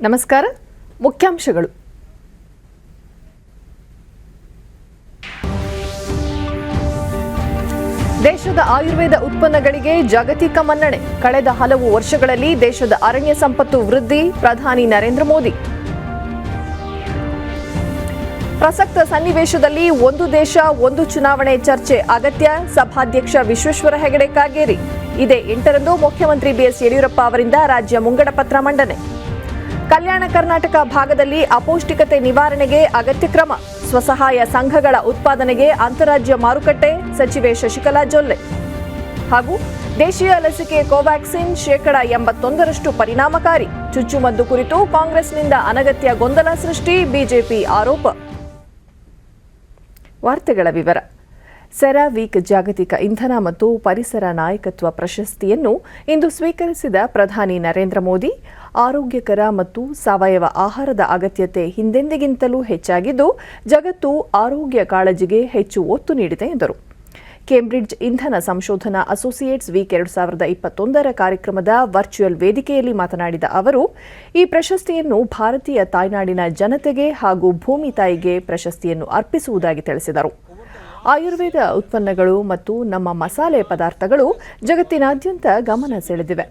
ನಮಸ್ಕಾರ. ಮುಖ್ಯಾಂಶಗಳು. ದೇಶದ ಆಯುರ್ವೇದ ಉತ್ಪನ್ನಗಳಿಗೆ ಜಾಗತಿಕ ಮನ್ನಣೆ. ಕಳೆದ ಹಲವು ವರ್ಷಗಳಲ್ಲಿ ದೇಶದ ಅರಣ್ಯ ಸಂಪತ್ತು ವೃದ್ಧಿ. ಪ್ರಧಾನಿ ನರೇಂದ್ರ ಮೋದಿ. ಪ್ರಸಕ್ತ ಸನ್ನಿವೇಶದಲ್ಲಿ ಒಂದು ದೇಶ ಒಂದು ಚುನಾವಣೆ ಚರ್ಚೆ ಅಗತ್ಯ. ಸಭಾಧ್ಯಕ್ಷ ವಿಶ್ವೇಶ್ವರ ಹೆಗಡೆ ಕಾಗೇರಿ. ಇದೇ 8ರಂದು ಮುಖ್ಯಮಂತ್ರಿ ಬಿಎಸ್ ಯಡಿಯೂರಪ್ಪ ಅವರಿಂದ ರಾಜ್ಯ ಮುಂಗಡ ಪತ್ರ ಮಂಡನೆ. ಕಲ್ಯಾಣ ಕರ್ನಾಟಕ ಭಾಗದಲ್ಲಿ ಅಪೌಷ್ಟಿಕತೆ ನಿವಾರಣೆಗೆ ಅಗತ್ಯ ಕ್ರಮ. ಸ್ವಸಹಾಯ ಸಂಘಗಳ ಉತ್ಪಾದನೆಗೆ ಅಂತಾರಾಜ್ಯ ಮಾರುಕಟ್ಟೆ. ಸಚಿವೆ ಶಶಿಕಲಾ ಜೊಲ್ಲೆ. ಹಾಗೂ ದೇಶೀಯ ಲಸಿಕೆ ಕೋವ್ಯಾಕ್ಸಿನ್ 81% ಪರಿಣಾಮಕಾರಿ. ಚುಚ್ಚುಮದ್ದು ಕುರಿತು ಕಾಂಗ್ರೆಸ್ನಿಂದ ಅನಗತ್ಯ ಗೊಂದಲ ಸೃಷ್ಟಿ. ಬಿಜೆಪಿ ಆರೋಪ. ವಾರ್ತೆಗಳ ವಿವರ. ಸೆರಾವೀಕ್ ಜಾಗತಿಕ ಇಂಧನ ಮತ್ತು ಪರಿಸರ ನಾಯಕತ್ವ ಪ್ರಶಸ್ತಿಯನ್ನು ಇಂದು ಸ್ವೀಕರಿಸಿದ ಪ್ರಧಾನಿ ನರೇಂದ್ರ ಮೋದಿ, ಆರೋಗ್ಯಕರ ಮತ್ತು ಸಾವಯವ ಆಹಾರದ ಅಗತ್ಯತೆ ಹಿಂದೆಂದಿಗಿಂತಲೂ ಹೆಚ್ಚಾಗಿದ್ದು, ಜಗತ್ತು ಆರೋಗ್ಯ ಕಾಳಜಿಗೆ ಹೆಚ್ಚು ಒತ್ತು ನೀಡಿದೆ ಎಂದರು. ಕೇಂಬ್ರಿಡ್ಜ್ ಇಂಧನ ಸಂಶೋಧನಾ ಅಸೋಸಿಯೇಟ್ಸ್ ವೀಕ್ 2021 ಕಾರ್ಯಕ್ರಮದ ವರ್ಚುವಲ್ ವೇದಿಕೆಯಲ್ಲಿ ಮಾತನಾಡಿದ ಅವರು, ಈ ಪ್ರಶಸ್ತಿಯನ್ನು ಭಾರತೀಯ ತಾಯ್ನಾಡಿನ ಜನತೆಗೆ ಹಾಗೂ ಭೂಮಿ ತಾಯಿಗೆ ಪ್ರಶಸ್ತಿಯನ್ನು ಅರ್ಪಿಸುವುದಾಗಿ ತಿಳಿಸಿದರು. ಆಯುರ್ವೇದ ಉತ್ಪನ್ನಗಳು ಮತ್ತು ನಮ್ಮ ಮಸಾಲೆ ಪದಾರ್ಥಗಳು ಜಗತ್ತಿನಾದ್ಯಂತ ಗಮನ ಸೆಳೆದಿವೆ.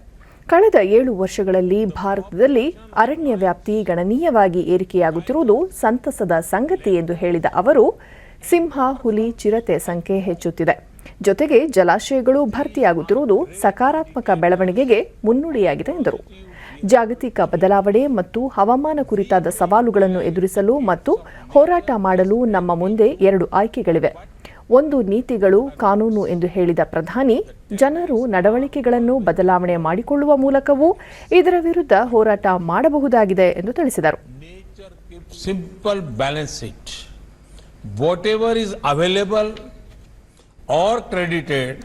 ಕಳೆದ 7 ವರ್ಷಗಳಲ್ಲಿ ಭಾರತದಲ್ಲಿ ಅರಣ್ಯ ವ್ಯಾಪ್ತಿ ಗಣನೀಯವಾಗಿ ಏರಿಕೆಯಾಗುತ್ತಿರುವುದು ಸಂತಸದ ಸಂಗತಿ ಎಂದು ಹೇಳಿದ ಅವರು, ಸಿಂಹ, ಹುಲಿ, ಚಿರತೆ ಸಂಖ್ಯೆ ಹೆಚ್ಚುತ್ತಿದೆ. ಜೊತೆಗೆ ಜಲಾಶಯಗಳು ಭರ್ತಿಯಾಗುತ್ತಿರುವುದು ಸಕಾರಾತ್ಮಕ ಬೆಳವಣಿಗೆಗೆ ಮುನ್ನುಡಿಯಾಗಿದೆ ಎಂದರು. ಜಾಗತಿಕ ಬದಲಾವಣೆ ಮತ್ತು ಹವಾಮಾನ ಕುರಿತಾದ ಸವಾಲುಗಳನ್ನು ಎದುರಿಸಲು ಮತ್ತು ಹೋರಾಟ ಮಾಡಲು ನಮ್ಮ ಮುಂದೆ 2 ಆಯ್ಕೆಗಳಿವೆ. ಒಂದು ನೀತಿಗಳು, ಕಾನೂನು ಎಂದು ಹೇಳಿದ ಪ್ರಧಾನಿ, ಜನರು ನಡವಳಿಕೆಗಳನ್ನು ಬದಲಾವಣೆ ಮಾಡಿಕೊಳ್ಳುವ ಮೂಲಕವೂ ಇದರ ವಿರುದ್ಧ ಹೋರಾಟ ಮಾಡಬಹುದಾಗಿದೆ ಎಂದು ತಿಳಿಸಿದರು. Whatever is available or credited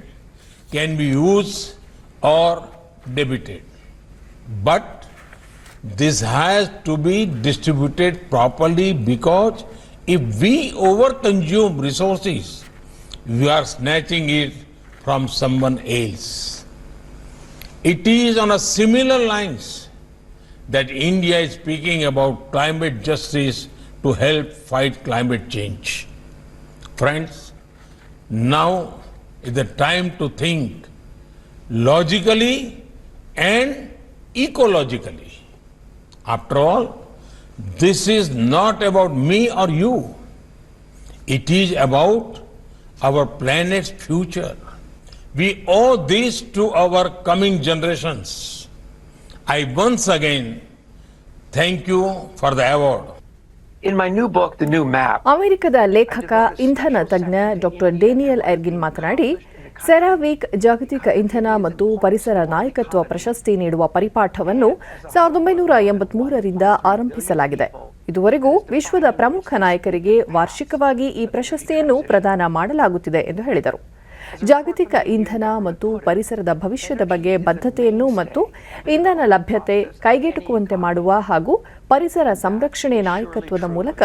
can be used or debited. But this has to be distributed properly, because if we overconsume resources, we are snatching it from someone else. It is on a similar lines that India is speaking about climate justice to help fight climate change. Friends, now is the time to think logically and ecologically. After all, this is not about me or you. It is about our planet's future. We owe this to our coming generations. I once again thank you for the award. In my new book, The New Map, ಅಮೆರಿಕದ ಲೇಖಕ, ಇಂಧನ ತಜ್ಞ doctor Daniel ಎರ್ಗಿನ್ ಮಾತನಾಡಿ, ಸೆರಾವೀಕ್ ಜಾಗತಿಕ ಇಂಧನ ಮತ್ತು ಪರಿಸರ ನಾಯಕತ್ವ ಪ್ರಶಸ್ತಿ ನೀಡುವ ಪರಿಪಾಠವನ್ನು 1983ರಿಂದ ಆರಂಭಿಸಲಾಗಿದೆ. ಇದುವರೆಗೂ ವಿಶ್ವದ ಪ್ರಮುಖ ನಾಯಕರಿಗೆ ವಾರ್ಷಿಕವಾಗಿ ಈ ಪ್ರಶಸ್ತಿಯನ್ನು ಪ್ರದಾನ ಮಾಡಲಾಗುತ್ತಿದೆ ಎಂದು ಹೇಳಿದರು. ಜಾಗತಿಕ ಇಂಧನ ಮತ್ತು ಪರಿಸರದ ಭವಿಷ್ಯದ ಬಗ್ಗೆ ಬದ್ಧತೆಯನ್ನು ಮತ್ತು ಇಂಧನ ಲಭ್ಯತೆ ಕೈಗೆಟುಕುವಂತೆ ಮಾಡುವ ಹಾಗೂ ಪರಿಸರ ಸಂರಕ್ಷಣೆ ನಾಯಕತ್ವದ ಮೂಲಕ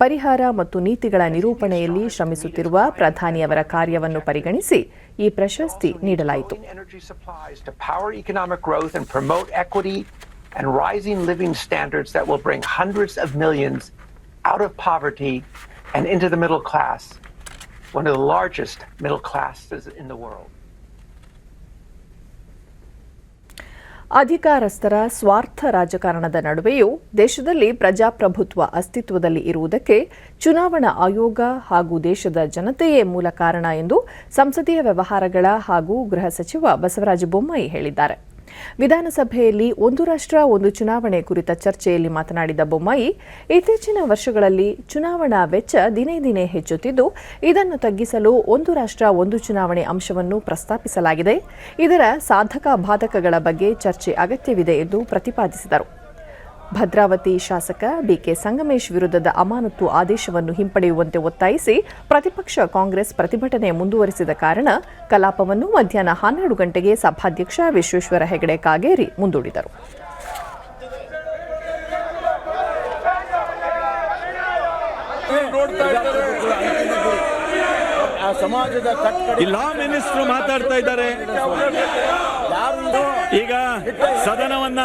ಪರಿಹಾರ ಮತ್ತು ನೀತಿಗಳ ನಿರೂಪಣೆಯಲ್ಲಿ ಶ್ರಮಿಸುತ್ತಿರುವ ಪ್ರಧಾನಿಯವರ ಕಾರ್ಯವನ್ನು ಪರಿಗಣಿಸಿ ಈ ಪ್ರಶಸ್ತಿ ನೀಡಲಾಯಿತು. and rising living standards that will bring hundreds of millions out of poverty and into the middle class, one of the largest middle classes in the world. ಅಧಿಕಾರಸ್ಥರ ಸ್ವಾರ್ಥ ರಾಜಕಾರಣದ ನಡುವೆಯೂ ದೇಶದಲ್ಲಿ ಪ್ರಜಾಪ್ರಭುತ್ವ ಅಸ್ತಿತ್ವದಲ್ಲಿ ಇರುವುದಕ್ಕೆ ಚುನಾವಣಾ ಆಯೋಗ ಹಾಗೂ ದೇಶದ ಜನತೆಯೇ ಮೂಲ ಕಾರಣ ಎಂದು ಸಂಸದೀಯ ವ್ಯವಹಾರಗಳ ಹಾಗೂ ಗೃಹ ಸಚಿವ ಬಸವರಾಜ ಬೊಮ್ಮಾಯಿ ಹೇಳಿದ್ದಾರೆ. ವಿಧಾನಸಭೆಯಲ್ಲಿ ಒಂದು ರಾಷ್ಟ್ರ ಒಂದು ಚುನಾವಣೆ ಕುರಿತ ಚರ್ಚೆಯಲ್ಲಿ ಮಾತನಾಡಿದ ಬೊಮ್ಮಾಯಿ, ಇತ್ತೀಚಿನ ವರ್ಷಗಳಲ್ಲಿ ಚುನಾವಣಾ ವೆಚ್ಚ ದಿನೇ ದಿನೇ ಹೆಚ್ಚುತ್ತಿದ್ದು, ಇದನ್ನು ತಗ್ಗಿಸಲು ಒಂದು ರಾಷ್ಟ್ರ ಒಂದು ಚುನಾವಣೆ ಅಂಶವನ್ನು ಪ್ರಸ್ತಾಪಿಸಲಾಗಿದೆ. ಇದರ ಸಾಧಕ ಬಾಧಕಗಳ ಬಗ್ಗೆ ಚರ್ಚೆ ಅಗತ್ಯವಿದೆ ಎಂದು ಪ್ರತಿಪಾದಿಸಿದರು. ಭದ್ರಾವತಿ ಶಾಸಕ ಬಿಕೆ ಸಂಗಮೇಶ್ ವಿರುದ್ಧದ ಅಮಾನತು ಆದೇಶವನ್ನು ಹಿಂಪಡೆಯುವಂತೆ ಒತ್ತಾಯಿಸಿ ಪ್ರತಿಪಕ್ಷ ಕಾಂಗ್ರೆಸ್ ಪ್ರತಿಭಟನೆ ಮುಂದುವರಿಸಿದ ಕಾರಣ ಕಲಾಪವನ್ನು ಮಧ್ಯಾಹ್ನ 12 ಗಂಟೆಗೆ ಸಭಾಧ್ಯಕ್ಷ ವಿಶ್ವೇಶ್ವರ ಹೆಗಡೆ ಕಾಗೇರಿ ಮುಂದೂಡಿದರು. ಸಮಾಜದ ಲಾ ಮಿನಿಸ್ಟರ್ ಮಾತಾಡ್ತಾ ಇದ್ದಾರೆ. ಈಗ ಸದನವನ್ನ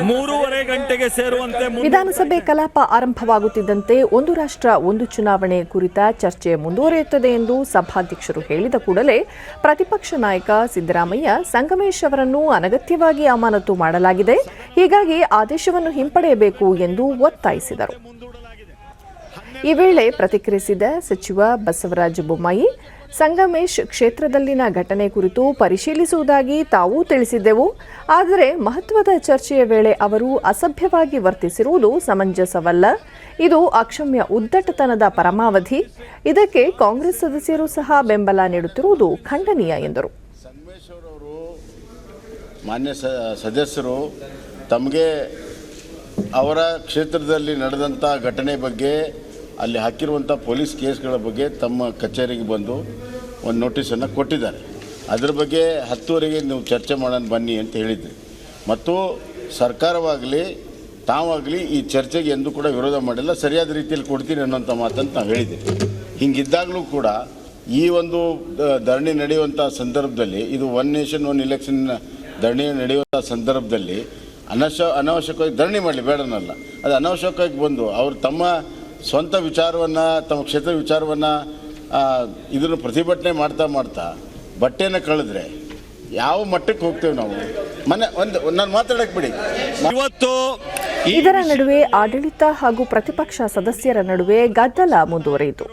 3:30 ಗಂಟೆಗೆ ಸೇರುವಂತೆ ವಿಧಾನಸಭೆ ಕಲಾಪ ಆರಂಭವಾಗುತ್ತಿದ್ದಂತೆ ಒಂದು ರಾಷ್ಟ್ರ ಒಂದು ಚುನಾವಣೆ ಕುರಿತ ಚರ್ಚೆ ಮುಂದುವರಿಯುತ್ತದೆ ಎಂದು ಸಭಾಧ್ಯಕ್ಷರು ಹೇಳಿದ ಕೂಡಲೇ ಪ್ರತಿಪಕ್ಷ ನಾಯಕ ಸಿದ್ದರಾಮಯ್ಯ ಸಂಗಮೇಶ್ ಅವರನ್ನು ಅನಗತ್ಯವಾಗಿ ಅಮಾನತು ಮಾಡಲಾಗಿದೆ, ಹೀಗಾಗಿ ಆದೇಶವನ್ನು ಹಿಂಪಡೆಯಬೇಕು ಎಂದು ಒತ್ತಾಯಿಸಿದರು. ಈ ವೇಳೆ ಪ್ರತಿಕ್ರಿಯಿಸಿದ ಸಚಿವ ಬಸವರಾಜ ಬೊಮ್ಮಾಯಿ, ಸಂಗಮೇಶ್ ಕ್ಷೇತ್ರದಲ್ಲಿನ ಘಟನೆ ಕುರಿತು ಪರಿಶೀಲಿಸುವುದಾಗಿ ತಾವೂ ತಿಳಿಸಿದ್ದೆವು. ಆದರೆ ಮಹತ್ವದ ಚರ್ಚೆಯ ವೇಳೆ ಅವರು ಅಸಭ್ಯವಾಗಿ ವರ್ತಿಸಿರುವುದು ಸಮಂಜಸವಲ್ಲ. ಇದು ಅಕ್ಷಮ್ಯ ಉದ್ದಟತನದ ಪರಮಾವಧಿ. ಇದಕ್ಕೆ ಕಾಂಗ್ರೆಸ್ ಸದಸ್ಯರು ಸಹ ಬೆಂಬಲ ನೀಡುತ್ತಿರುವುದು ಖಂಡನೀಯ ಎಂದರು. ಸಂಗಮೇಶ್ ಅವರು ಮಾನ್ಯ ಸದಸ್ಯರು ತಮಗೆ ಅವರ ಕ್ಷೇತ್ರದಲ್ಲಿ ನಡೆದಂಥ ಘಟನೆ ಬಗ್ಗೆ, ಅಲ್ಲಿ ಹಾಕಿರುವಂಥ ಪೊಲೀಸ್ ಕೇಸ್ಗಳ ಬಗ್ಗೆ ತಮ್ಮ ಕಚೇರಿಗೆ ಬಂದು ಒಂದು ನೋಟಿಸನ್ನು ಕೊಟ್ಟಿದ್ದಾರೆ. ಅದರ ಬಗ್ಗೆ 10:30ಗೆ ನೀವು ಚರ್ಚೆ ಮಾಡೋಣ ಬನ್ನಿ ಅಂತ ಹೇಳಿದ್ರಿ. ಮತ್ತು ಸರ್ಕಾರವಾಗಲಿ ತಾವಾಗಲಿ ಈ ಚರ್ಚೆಗೆ ಎಂದೂ ಕೂಡ ವಿರೋಧ ಮಾಡಿಲ್ಲ, ಸರಿಯಾದ ರೀತಿಯಲ್ಲಿ ಕೊಡ್ತೀನಿ ಅನ್ನೋಂಥ ಮಾತಂತ ನಾವು ಹೇಳಿದ್ದೀವಿ. ಹಿಂಗಿದ್ದಾಗಲೂ ಕೂಡ ಈ ಒಂದು ಧರಣಿ ನಡೆಯುವಂಥ ಸಂದರ್ಭದಲ್ಲಿ, ಇದು ಒನ್ ನೇಷನ್ ಒನ್ ಎಲೆಕ್ಷನ್ ಧರಣಿ ನಡೆಯುವಂಥ ಸಂದರ್ಭದಲ್ಲಿ ಅನಾವಶ್ಯಕವಾಗಿ ಧರಣಿ ಮಾಡಲಿ, ಬೇಡನಲ್ಲ, ಅದು ಅನಾವಶ್ಯಕವಾಗಿ ಬಂದು ಅವರು ತಮ್ಮ ಸ್ವಂತ ವಿಚಾರವನ್ನು, ತಮ್ಮ ಕ್ಷೇತ್ರ ವಿಚಾರವನ್ನು ಇದನ್ನು ಪ್ರತಿಭಟನೆ ಮಾಡ್ತಾ ಬಟ್ಟೆಯನ್ನು ಕಳೆದ್ರೆ ಯಾವ ಮಟ್ಟಕ್ಕೆ ಹೋಗ್ತೇವೆ ನಾವು? ನಾನು ಮಾತಾಡಕ್ಕೆ ಬಿಡಿ. ಇವತ್ತು ಇದರ ನಡುವೆ ಆಡಳಿತ ಹಾಗೂ ಪ್ರತಿಪಕ್ಷ ಸದಸ್ಯರ ನಡುವೆ ಗದ್ದಲ ಮುಂದುವರಿಯಿತು.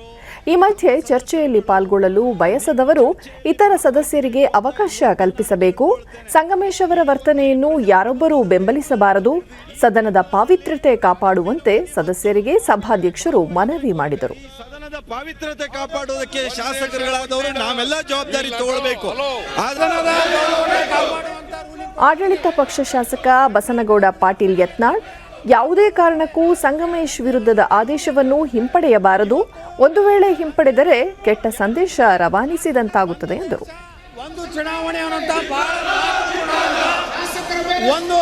ಈ ಮಧ್ಯೆ ಚರ್ಚೆಯಲ್ಲಿ ಪಾಲ್ಗೊಳ್ಳಲು ಬಯಸದವರು ಇತರ ಸದಸ್ಯರಿಗೆ ಅವಕಾಶ ಕಲ್ಪಿಸಬೇಕು. ಸಂಗಮೇಶ್ ಅವರ ವರ್ತನೆಯನ್ನು ಯಾರೊಬ್ಬರೂ ಬೆಂಬಲಿಸಬಾರದು. ಸದನದ ಪಾವಿತ್ರ್ಯತೆ ಕಾಪಾಡುವಂತೆ ಸದಸ್ಯರಿಗೆ ಸಭಾಧ್ಯಕ್ಷರು ಮನವಿ ಮಾಡಿದರು. ಸದನದ ಪಾವಿತ್ರ್ಯತೆ ಕಾಪಾಡುವುದಕ್ಕೆ ಶಾಸಕರುಗಳಾದವರು ನಾವೆಲ್ಲ ಜವಾಬ್ದಾರಿ ತಗೊಳ್ಬೇಕು. ಆಡಳಿತ ಪಕ್ಷ ಶಾಸಕ ಬಸನಗೌಡ ಪಾಟೀಲ್ ಯತ್ನಾಳ್, ಯಾವುದೇ ಕಾರಣಕ್ಕೂ ಸಂಗಮೇಶ್ ವಿರುದ್ಧದ ಆದೇಶವನ್ನು ಹಿಂಪಡೆಯಬಾರದು. ಒಂದು ವೇಳೆ ಹಿಂಪಡೆದರೆ ಕೆಟ್ಟ ಸಂದೇಶ ರವಾನಿಸಿದಂತಾಗುತ್ತದೆ ಎಂದರು. ಒಂದು ಚುನಾವಣೆ ಒಂದು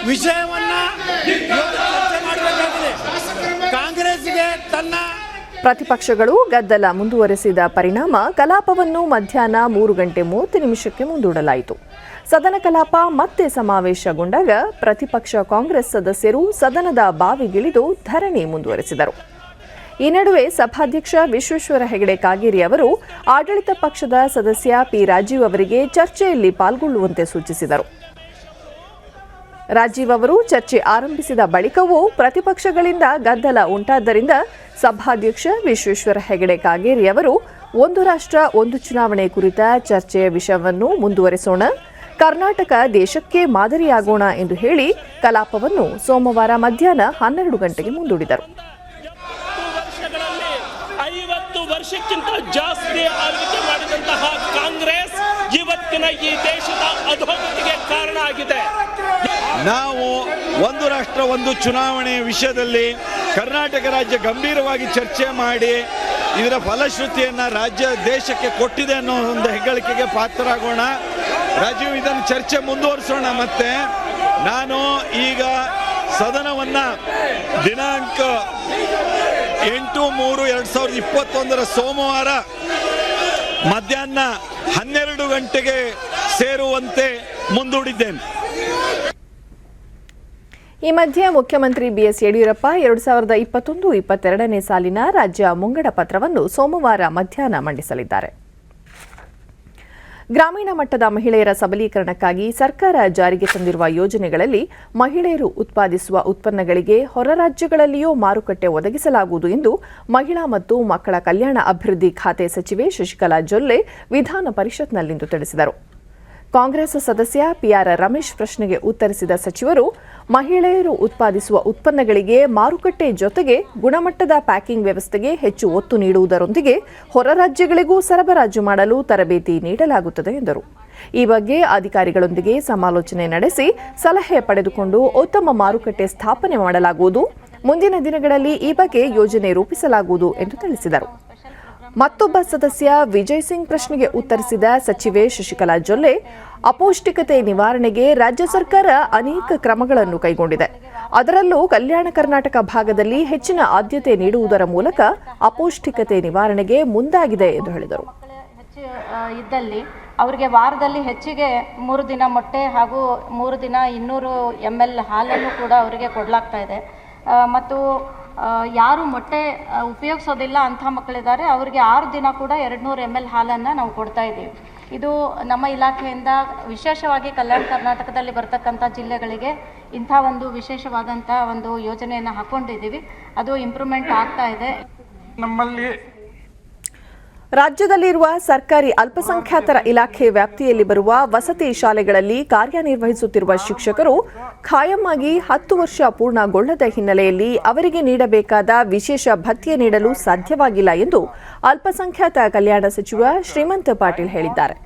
ವಿಷಯವನ್ನ ಚರ್ಚೆ ಮಾಡಬೇಕಾಗಿದೆ. ಕಾಂಗ್ರೆಸ್ಗೆ ತನ್ನ ಪ್ರತಿಪಕ್ಷಗಳು ಗದ್ದಲ ಮುಂದುವರೆಸಿದ ಪರಿಣಾಮ ಕಲಾಪವನ್ನು ಮಧ್ಯಾಹ್ನ 3:30 ಮುಂದೂಡಲಾಯಿತು. ಸದನ ಕಲಾಪ ಮತ್ತೆ ಸಮಾವೇಶಗೊಂಡಾಗ ಪ್ರತಿಪಕ್ಷ ಕಾಂಗ್ರೆಸ್ ಸದಸ್ಯರು ಸದನದ ಬಾವಿಗಿಳಿದು ಧರಣಿ ಮುಂದುವರೆಸಿದರು. ಈ ನಡುವೆ ಸಭಾಧ್ಯಕ್ಷ ವಿಶ್ವೇಶ್ವರ ಹೆಗಡೆ ಕಾಗೇರಿ ಅವರು ಆಡಳಿತ ಪಕ್ಷದ ಸದಸ್ಯ ಪಿ ರಾಜೀವ್ ಅವರಿಗೆ ಚರ್ಚೆಯಲ್ಲಿ ಪಾಲ್ಗೊಳ್ಳುವಂತೆ ಸೂಚಿಸಿದರು. ರಾಜೀವ್ ಅವರು ಚರ್ಚೆ ಆರಂಭಿಸಿದ ಬಳಿಕವೂ ಪ್ರತಿಪಕ್ಷಗಳಿಂದ ಗದ್ದಲ ಉಂಟಾದ್ದರಿಂದ ಸಭಾಧ್ಯಕ್ಷ ವಿಶ್ವೇಶ್ವರ ಹೆಗಡೆ ಕಾಗೇರಿ ಅವರು ಒಂದು ರಾಷ್ಟ್ರ ಒಂದು ಚುನಾವಣೆ ಕುರಿತ ಚರ್ಚೆಯ ವಿಷಯವನ್ನು ಮುಂದುವರೆಸೋಣ, ಕರ್ನಾಟಕ ದೇಶಕ್ಕೆ ಮಾದರಿಯಾಗೋಣ ಎಂದು ಹೇಳಿ ಕಲಾಪವನ್ನು ಸೋಮವಾರ ಮಧ್ಯಾಹ್ನ 12 ಗಂಟೆಗೆ ಮುಂದೂಡಿದರು. 50 ವರ್ಷಕ್ಕಿಂತ ಜಾಸ್ತಿ ಆಳ್ವಿಕೆ ಮಾಡಿದಂತಹ ಕಾಂಗ್ರೆಸ್ ಇವತ್ತಿನ ಈ ದೇಶದ ಅಧೋಗತಿಗೆ ಕಾರಣ ಆಗಿದೆ. ನಾವು ಒಂದು ರಾಷ್ಟ್ರ ಒಂದು ಚುನಾವಣೆ ವಿಷಯದಲ್ಲಿ ಕರ್ನಾಟಕ ರಾಜ್ಯ ಗಂಭೀರವಾಗಿ ಚರ್ಚೆ ಮಾಡಿ ಇದರ ಫಲಶ್ರುತಿಯನ್ನು ರಾಜ್ಯ ದೇಶಕ್ಕೆ ಕೊಟ್ಟಿದೆ ಅನ್ನೋ ಒಂದು ಹೆಗ್ಗಳಿಕೆಗೆ ಪಾತ್ರರಾಗೋಣ. ರಾಜೀವ್, ಇದನ್ನು ಚರ್ಚೆ ಮುಂದುವರಿಸೋಣ. ಮತ್ತೆ ನಾನು ಈಗ ಸದನವನ್ನು ದಿನಾಂಕ 8/3/2021 ಸೋಮವಾರ ಮಧ್ಯಾಹ್ನ 12 ಗಂಟೆಗೆ ಸೇರುವಂತೆ ಮುಂದೂಡಿದ್ದೇನೆ. ಈ ಮಧ್ಯೆ ಮುಖ್ಯಮಂತ್ರಿ ಬಿಎಸ್ ಯಡಿಯೂರಪ್ಪ 2021-22ನೇ ಸಾಲಿನ ರಾಜ್ಯ ಮುಂಗಡ ಪತ್ರವನ್ನು ಸೋಮವಾರ ಮಧ್ಯಾಹ್ನ ಮಂಡಿಸಲಿದ್ದಾರೆ. ಗ್ರಾಮೀಣ ಮಟ್ಟದ ಮಹಿಳೆಯರ ಸಬಲೀಕರಣಕ್ಕಾಗಿ ಸರ್ಕಾರ ಜಾರಿಗೆ ತಂದಿರುವ ಯೋಜನೆಗಳಲ್ಲಿ ಮಹಿಳೆಯರು ಉತ್ಪಾದಿಸುವ ಉತ್ಪನ್ನಗಳಿಗೆ ಹೊರ ರಾಜ್ಯಗಳಲ್ಲಿಯೂ ಮಾರುಕಟ್ಟೆ ಒದಗಿಸಲಾಗುವುದು ಎಂದು ಮಹಿಳಾ ಮತ್ತು ಮಕ್ಕಳ ಕಲ್ಯಾಣ ಅಭಿವೃದ್ಧಿ ಖಾತೆ ಸಚಿವೆ ಶಶಿಕಲಾ ಜೊಲ್ಲೆ ವಿಧಾನ ಪರಿಷತ್ನಲ್ಲಿಂದು ತಿಳಿಸಿದರು. ಕಾಂಗ್ರೆಸ್ ಸದಸ್ಯ ಪಿಆರ್ ರಮೇಶ್ ಪ್ರಶ್ನೆಗೆ ಉತ್ತರಿಸಿದ ಸಚಿವರು, ಮಹಿಳೆಯರು ಉತ್ಪಾದಿಸುವ ಉತ್ಪನ್ನಗಳಿಗೆ ಮಾರುಕಟ್ಟೆ ಜೊತೆಗೆ ಗುಣಮಟ್ಟದ ಪ್ಯಾಕಿಂಗ್ ವ್ಯವಸ್ಥೆಗೆ ಹೆಚ್ಚು ಒತ್ತು ನೀಡುವುದರೊಂದಿಗೆ ಹೊರ ರಾಜ್ಯಗಳಿಗೂ ಸರಬರಾಜು ಮಾಡಲು ತರಬೇತಿ ನೀಡಲಾಗುತ್ತದೆ ಎಂದರು. ಈ ಬಗ್ಗೆ ಅಧಿಕಾರಿಗಳೊಂದಿಗೆ ಸಮಾಲೋಚನೆ ನಡೆಸಿ ಸಲಹೆ ಪಡೆದುಕೊಂಡು ಉತ್ತಮ ಮಾರುಕಟ್ಟೆ ಸ್ಥಾಪನೆ ಮಾಡಲಾಗುವುದು. ಮುಂದಿನ ದಿನಗಳಲ್ಲಿ ಈ ಬಗ್ಗೆ ಯೋಜನೆ ರೂಪಿಸಲಾಗುವುದು ಎಂದು ತಿಳಿಸಿದರು. ಮತ್ತೊಬ್ಬ ಸದಸ್ಯ ವಿಜಯ್ ಸಿಂಗ್ ಪ್ರಶ್ನೆಗೆ ಉತ್ತರಿಸಿದ ಸಚಿವೆ ಶಶಿಕಲಾ ಜೊಲ್ಲೆ, ಅಪೌಷ್ಟಿಕತೆ ನಿವಾರಣೆಗೆ ರಾಜ್ಯ ಸರ್ಕಾರ ಅನೇಕ ಕ್ರಮಗಳನ್ನು ಕೈಗೊಂಡಿದೆ. ಅದರಲ್ಲೂ ಕಲ್ಯಾಣ ಕರ್ನಾಟಕ ಭಾಗದಲ್ಲಿ ಹೆಚ್ಚಿನ ಆದ್ಯತೆ ನೀಡುವುದರ ಮೂಲಕ ಅಪೌಷ್ಟಿಕತೆ ನಿವಾರಣೆಗೆ ಮುಂದಾಗಿದೆ ಎಂದು ಹೇಳಿದರು. ಇದ್ದಲ್ಲಿ ಅವರಿಗೆ ವಾರದಲ್ಲಿ ಹೆಚ್ಚಿಗೆ 3 ದಿನ ಮೊಟ್ಟೆ ಹಾಗೂ 3 ದಿನ 200 ml ಹಾಲನ್ನು ಕೂಡ ಅವರಿಗೆ ಕೊಡಲಾಗ್ತಾ ಇದೆ. ಮತ್ತು ಯಾರು ಮೊಟ್ಟೆ ಉಪಯೋಗಿಸೋದಿಲ್ಲ ಅಂಥ ಮಕ್ಕಳಿದ್ದಾರೆ ಅವರಿಗೆ 6 ದಿನ ಕೂಡ 200 ml ಹಾಲನ್ನು ನಾವು ಕೊಡ್ತಾ ಇದ್ದೀವಿ. ಇದು ನಮ್ಮ ಇಲಾಖೆಯಿಂದ ವಿಶೇಷವಾಗಿ ಕಲ್ಯಾಣ ಕರ್ನಾಟಕದಲ್ಲಿ ಬರ್ತಕ್ಕಂಥ ಜಿಲ್ಲೆಗಳಿಗೆ ಇಂಥ ಒಂದು ವಿಶೇಷವಾದಂಥ ಒಂದು ಯೋಜನೆಯನ್ನು ಹಾಕ್ಕೊಂಡಿದ್ದೀವಿ. ಅದು ಇಂಪ್ರೂವ್ಮೆಂಟ್ ಆಗ್ತಾ ಇದೆ. ನಮ್ಮಲ್ಲಿ ರಾಜ್ಯದಲ್ಲಿರುವ ಸರ್ಕಾರಿ ಅಲ್ಪಸಂಖ್ಯಾತರ ಇಲಾಖೆ ವ್ಯಾಪ್ತಿಯಲ್ಲಿ ಬರುವ ವಸತಿ ಶಾಲೆಗಳಲ್ಲಿ ಕಾರ್ಯನಿರ್ವಹಿಸುತ್ತಿರುವ ಶಿಕ್ಷಕರು ಖಾಯಂ ಆಗಿ 10 ವರ್ಷ ಪೂರ್ಣಗೊಳ್ಳದ ಹಿನ್ನೆಲೆಯಲ್ಲಿ ಅವರಿಗೆ ನೀಡಬೇಕಾದ ವಿಶೇಷ ಭತ್ಯೆ ನೀಡಲು ಸಾಧ್ಯವಾಗಿಲ್ಲ ಎಂದು ಅಲ್ಪಸಂಖ್ಯಾತ ಕಲ್ಯಾಣ ಸಚಿವ ಶ್ರೀಮಂತ ಪಾಟೀಲ್ ಹೇಳಿದ್ದಾರೆ.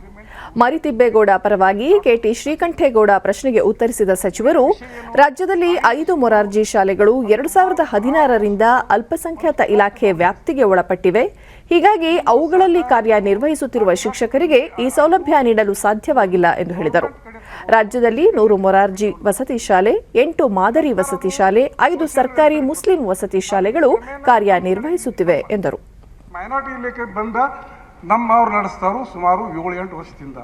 ಮರಿತಿಬ್ಬೇಗೌಡ ಪರವಾಗಿ ಕೆಟಿ ಶ್ರೀಕಂಠೇಗೌಡ ಪ್ರಶ್ನೆಗೆ ಉತ್ತರಿಸಿದ ಸಚಿವರು, ರಾಜ್ಯದಲ್ಲಿ 5 ಮೊರಾರ್ಜಿ ಶಾಲೆಗಳು 2016ರಿಂದ ಅಲ್ಪಸಂಖ್ಯಾತ ಇಲಾಖೆ ವ್ಯಾಪ್ತಿಗೆ ಒಳಪಟ್ಟಿವೆ. ಹೀಗಾಗಿ ಅವುಗಳಲ್ಲಿ ಕಾರ್ಯನಿರ್ವಹಿಸುತ್ತಿರುವ ಶಿಕ್ಷಕರಿಗೆ ಈ ಸೌಲಭ್ಯ ನೀಡಲು ಸಾಧ್ಯವಾಗಿಲ್ಲ ಎಂದು ಹೇಳಿದರು. ರಾಜ್ಯದಲ್ಲಿ 100 ಮೊರಾರ್ಜಿ ವಸತಿ ಶಾಲೆ, 8 ಮಾದರಿ ವಸತಿ ಶಾಲೆ, 5 ಸರ್ಕಾರಿ ಮುಸ್ಲಿಂ ವಸತಿ ಶಾಲೆಗಳು ಕಾರ್ಯನಿರ್ವಹಿಸುತ್ತಿವೆ ಎಂದರು. ಮೈನಾರಿಟಿ ಇಲಾಖೆ ಬಂದ ನಮ್ಮವ್ರು ನಡೆಸ್ತಾರು ಸುಮಾರು 7-8 ವರ್ಷದಿಂದ.